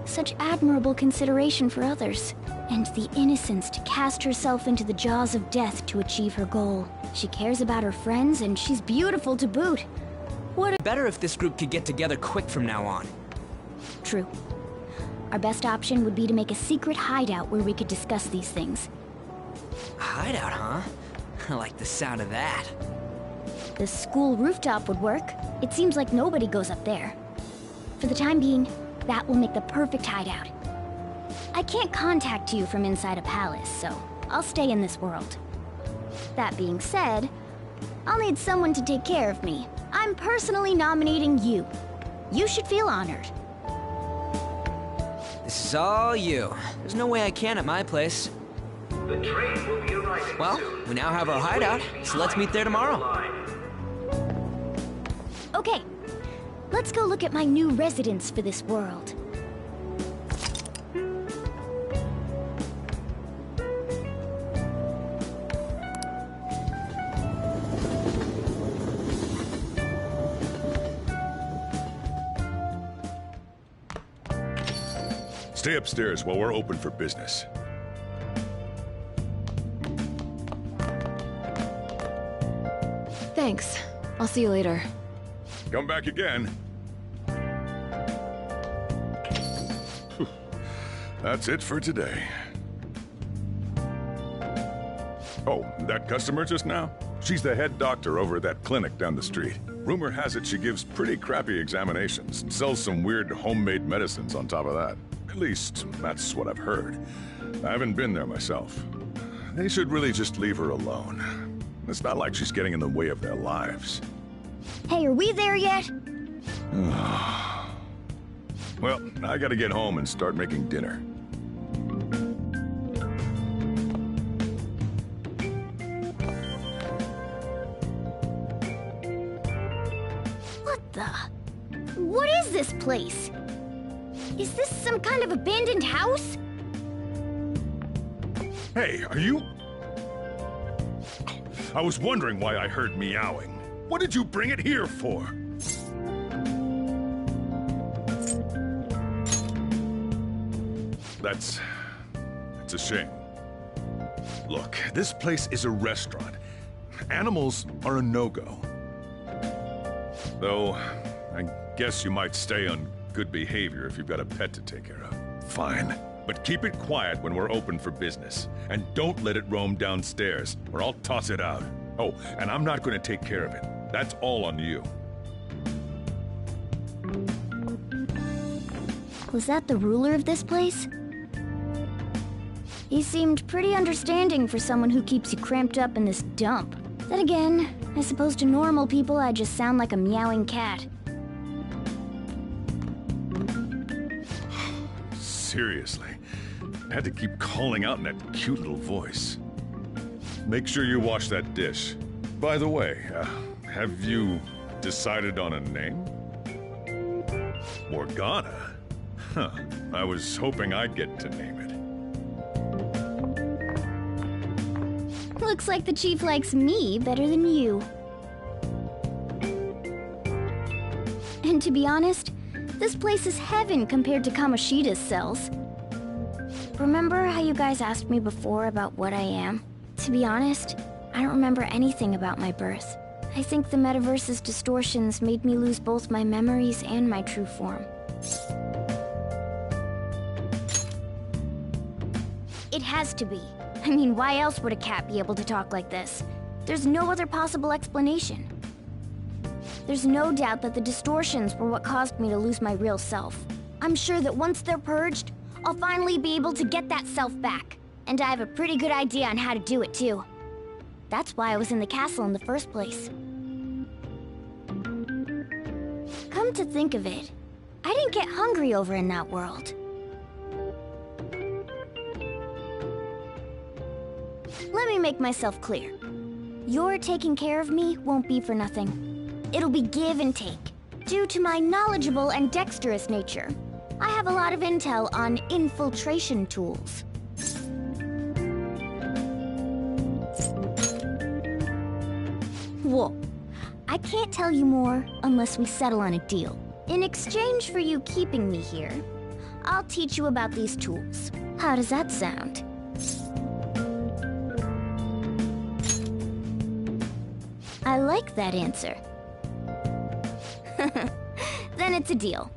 Such admirable consideration for others. And the innocence to cast herself into the jaws of death to achieve her goal. She cares about her friends, and she's beautiful to boot. Better if this group could get together quick from now on. True. Our best option would be to make a secret hideout where we could discuss these things. A hideout, huh? I like the sound of that. The school rooftop would work. It seems like nobody goes up there. For the time being, that will make the perfect hideout. I can't contact you from inside a palace, so I'll stay in this world. That being said, I'll need someone to take care of me. I'm personally nominating you. You should feel honored. This is all you. There's no way I can at my place. The train will be arriving. Well, we now have our hideout, so let's meet there tomorrow. Okay, let's go look at my new residence for this world. Stay upstairs while we're open for business. Thanks. I'll see you later. Come back again. That's it for today. Oh, that customer just now? She's the head doctor over at that clinic down the street. Rumor has it she gives pretty crappy examinations and sells some weird homemade medicines on top of that. At least, that's what I've heard. I haven't been there myself. They should really just leave her alone. It's not like she's getting in the way of their lives. Hey, are we there yet? Well, I gotta get home and start making dinner. What the? What is this place? Is this some kind of abandoned house? Hey, are you... I was wondering why I heard meowing. What did you bring it here for? That's a shame. Look, this place is a restaurant. Animals are a no-go. Though, I guess you might stay on good behavior if you've got a pet to take care of. Fine. But keep it quiet when we're open for business. And don't let it roam downstairs, or I'll toss it out. Oh, and I'm not going to take care of it. That's all on you. Was that the ruler of this place? He seemed pretty understanding for someone who keeps you cramped up in this dump. Then again, I suppose to normal people I just sound like a meowing cat. Seriously. I had to keep calling out in that cute little voice. Make sure you wash that dish. By the way, have you decided on a name? Morgana? Huh. I was hoping I'd get to name it. Looks like the chief likes me better than you. And to be honest, this place is heaven compared to Kamoshida's cells. Remember how you guys asked me before about what I am? To be honest, I don't remember anything about my birth. I think the metaverse's distortions made me lose both my memories and my true form. It has to be. I mean, why else would a cat be able to talk like this? There's no other possible explanation. There's no doubt that the distortions were what caused me to lose my real self. I'm sure that once they're purged, I'll finally be able to get that self back. And I have a pretty good idea on how to do it, too. That's why I was in the castle in the first place. Come to think of it, I didn't get hungry over in that world. Let me make myself clear. Your taking care of me won't be for nothing. It'll be give and take. Due to my knowledgeable and dexterous nature, I have a lot of intel on infiltration tools. Whoa. I can't tell you more unless we settle on a deal. In exchange for you keeping me here, I'll teach you about these tools. How does that sound? I like that answer. Then it's a deal.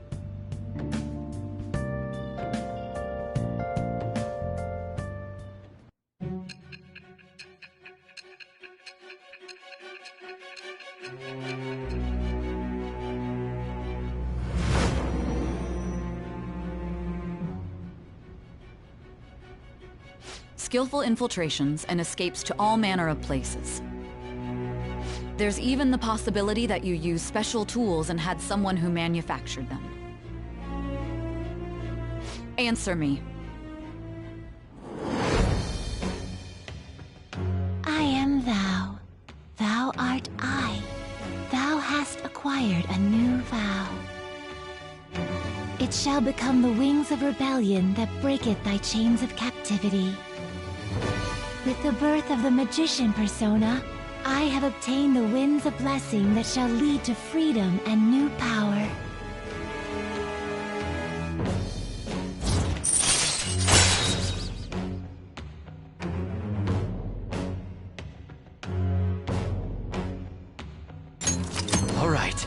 skillful infiltrations and escapes to all manner of places. There's even the possibility that you used special tools and had someone who manufactured them. Answer me. I am thou. Thou art I. Thou hast acquired a new vow. It shall become the wings of rebellion that breaketh thy chains of captivity. With the birth of the magician persona, I have obtained the winds of blessing that shall lead to freedom and new power. All right.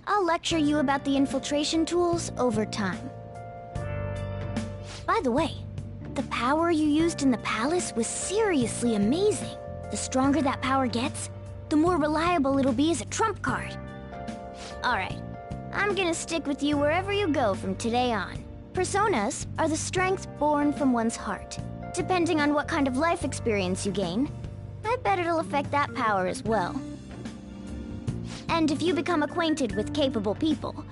I'll lecture you about the infiltration tools over time. By the way, the power you used in the palace was seriously amazing. The stronger that power gets, the more reliable it'll be as a trump card. Alright, I'm gonna stick with you wherever you go from today on. Personas are the strength born from one's heart. Depending on what kind of life experience you gain, I bet it'll affect that power as well. And if you become acquainted with capable people,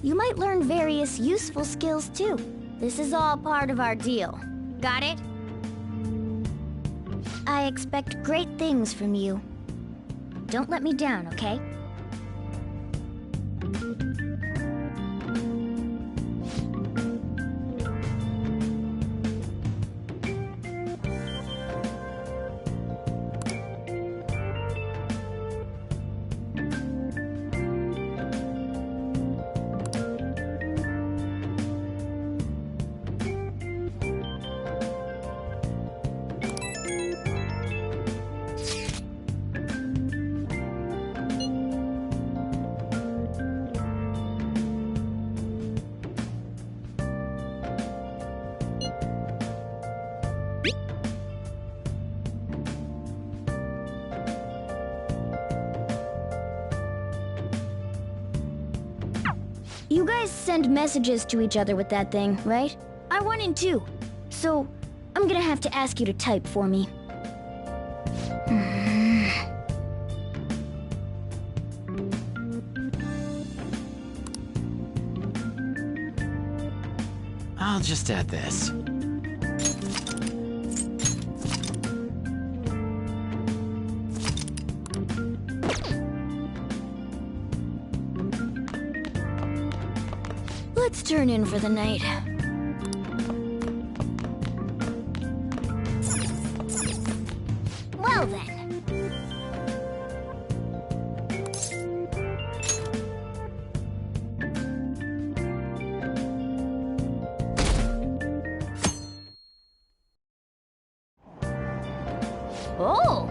you might learn various useful skills too. This is all part of our deal. Got it? I expect great things from you. Don't let me down, okay? You guys send messages to each other with that thing, right? I want in too. So, I'm gonna have to ask you to type for me. I'll just add this. Let's turn in for the night. Well then. Oh!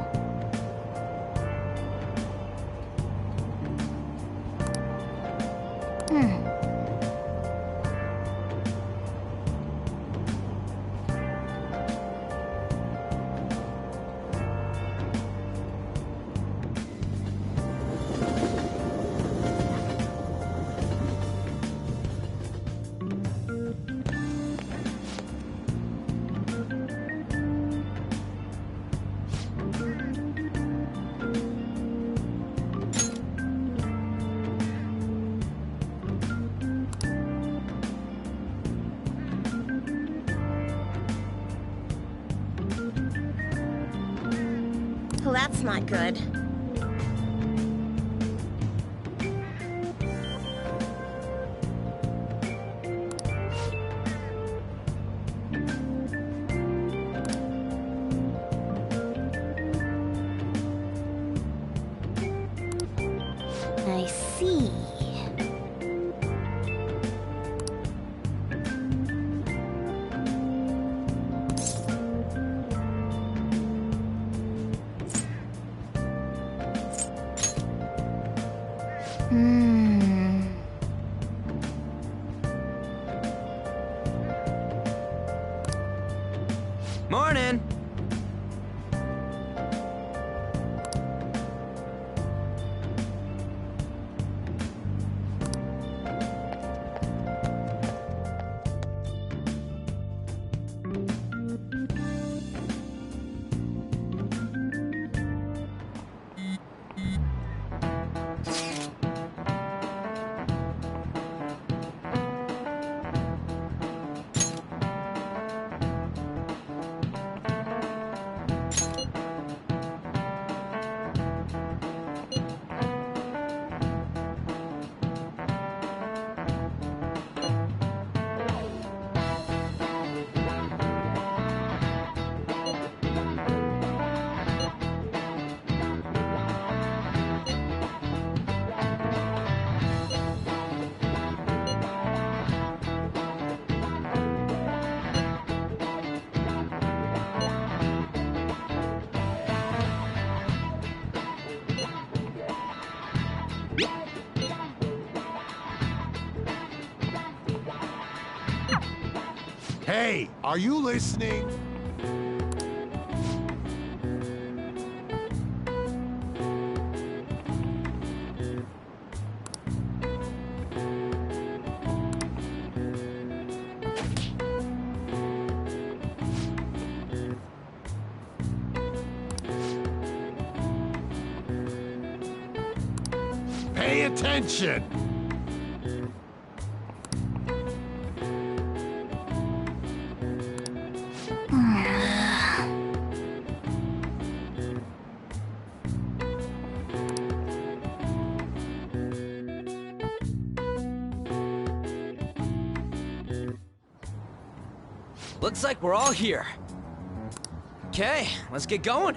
Well, that's not good. I see. Morning! Hey, are you listening? Pay attention! Looks like we're all here. Okay, let's get going.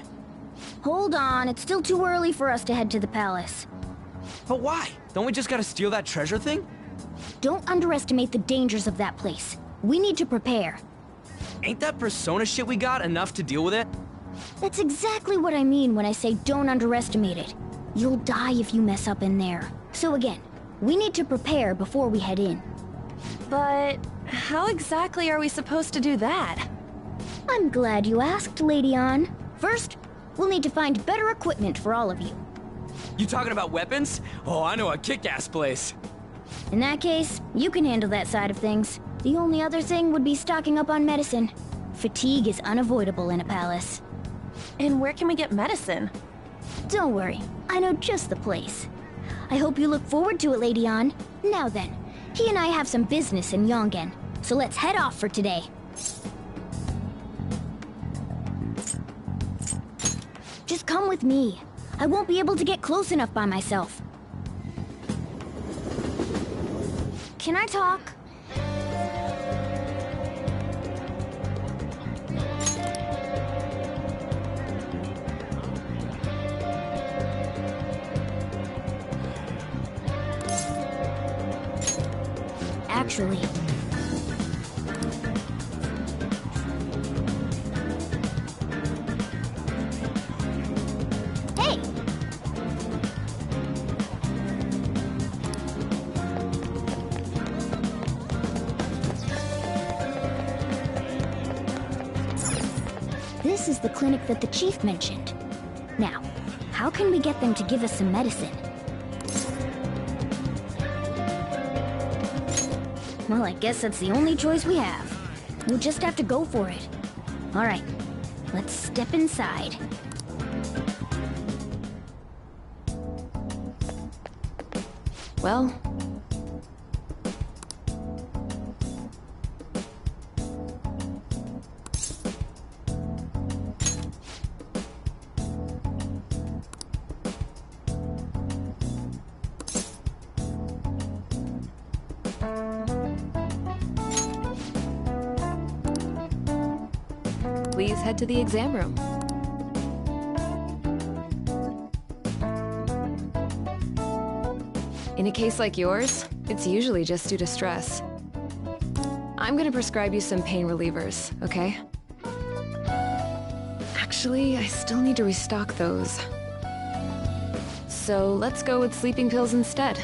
Hold on, it's still too early for us to head to the palace. But why? Don't we just gotta steal that treasure thing? Don't underestimate the dangers of that place. We need to prepare. Ain't that persona shit we got enough to deal with it? That's exactly what I mean when I say don't underestimate it. You'll die if you mess up in there. So again, we need to prepare before we head in. But how exactly are we supposed to do that? I'm glad you asked, Lady Ann. First, we'll need to find better equipment for all of you. You talking about weapons? Oh, I know a kick-ass place. In that case, you can handle that side of things. The only other thing would be stocking up on medicine. Fatigue is unavoidable in a palace. And where can we get medicine? Don't worry, I know just the place. I hope you look forward to it, Lady Ann. Now then, he and I have some business in Yongen, so let's head off for today. Just come with me. I won't be able to get close enough by myself. Can I talk? Actually... Hey! This is the clinic that the chief mentioned. Now, how can we get them to give us some medicine? Well, I guess that's the only choice we have. We'll just have to go for it. All right, let's step inside. Well... Please head to the exam room. In a case like yours, it's usually just due to stress. I'm gonna prescribe you some pain relievers, okay? Actually, I still need to restock those. So let's go with sleeping pills instead.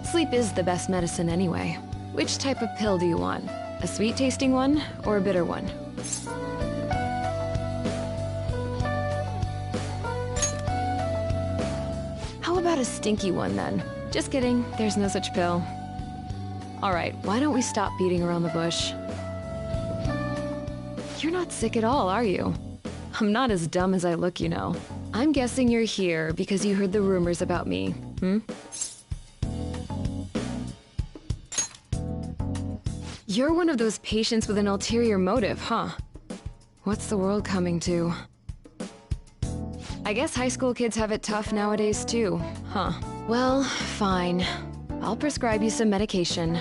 Sleep is the best medicine anyway. Which type of pill do you want? A sweet-tasting one or a bitter one? How about a stinky one then? Just kidding, there's no such pill. Alright, why don't we stop beating around the bush? You're not sick at all, are you? I'm not as dumb as I look, you know. I'm guessing you're here because you heard the rumors about me, hmm? You're one of those patients with an ulterior motive, huh? What's the world coming to? I guess high school kids have it tough nowadays too, huh? Well, fine. I'll prescribe you some medication.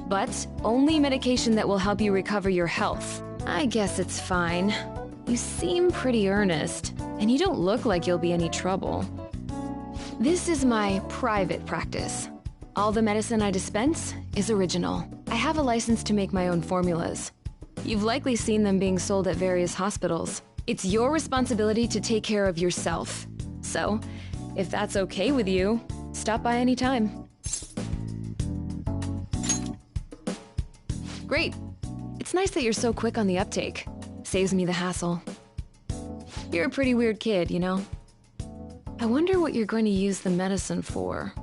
But only medication that will help you recover your health. I guess it's fine. You seem pretty earnest, and you don't look like you'll be any trouble. This is my private practice. All the medicine I dispense is original. I have a license to make my own formulas. You've likely seen them being sold at various hospitals. It's your responsibility to take care of yourself. So, if that's okay with you, stop by anytime. Great. It's nice that you're so quick on the uptake. Saves me the hassle. You're a pretty weird kid, you know? I wonder what you're going to use the medicine for.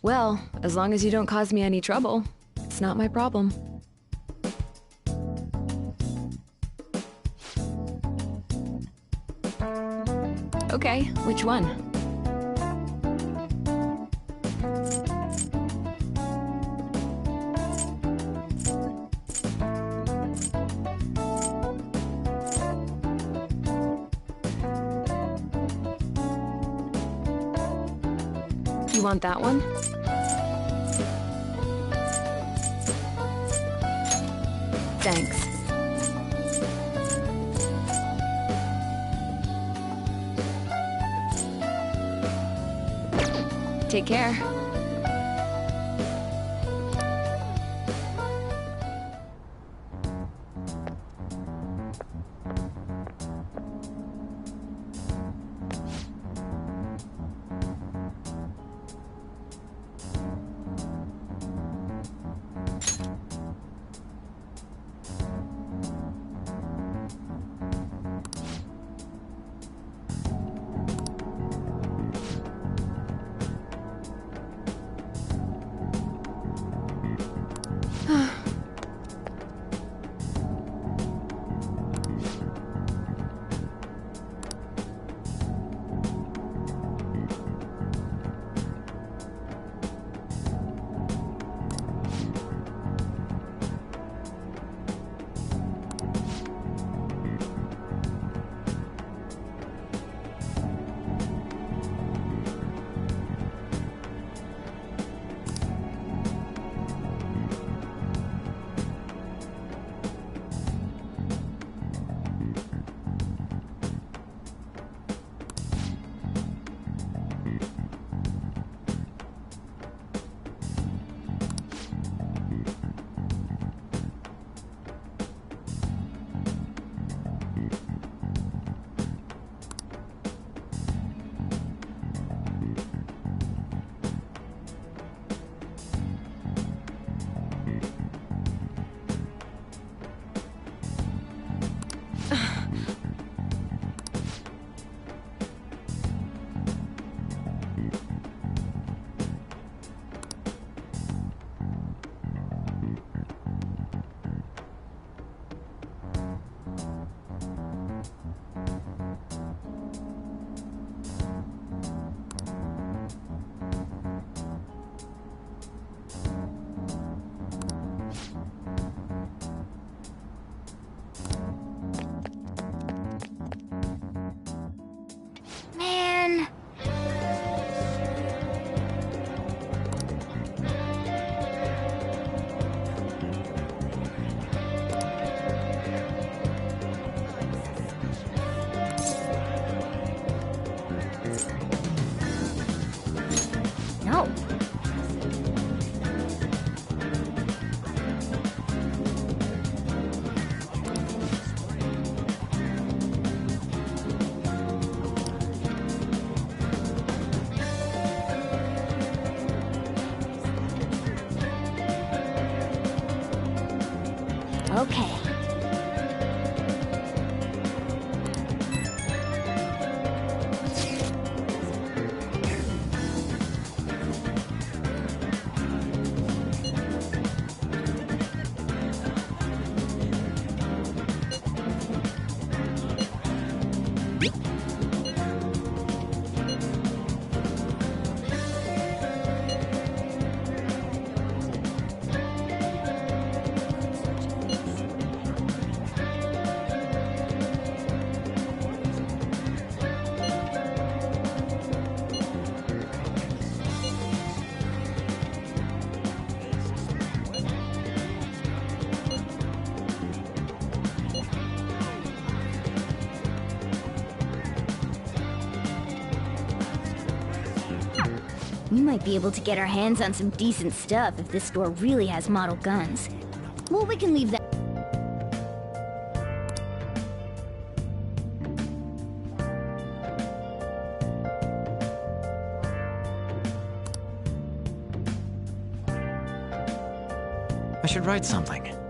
Well, as long as you don't cause me any trouble, it's not my problem. Okay, which one? You want that one? Thanks. Take care. Man. No. Okay. We might be able to get our hands on some decent stuff if this store really has model guns. Well, we can leave that. I should write something.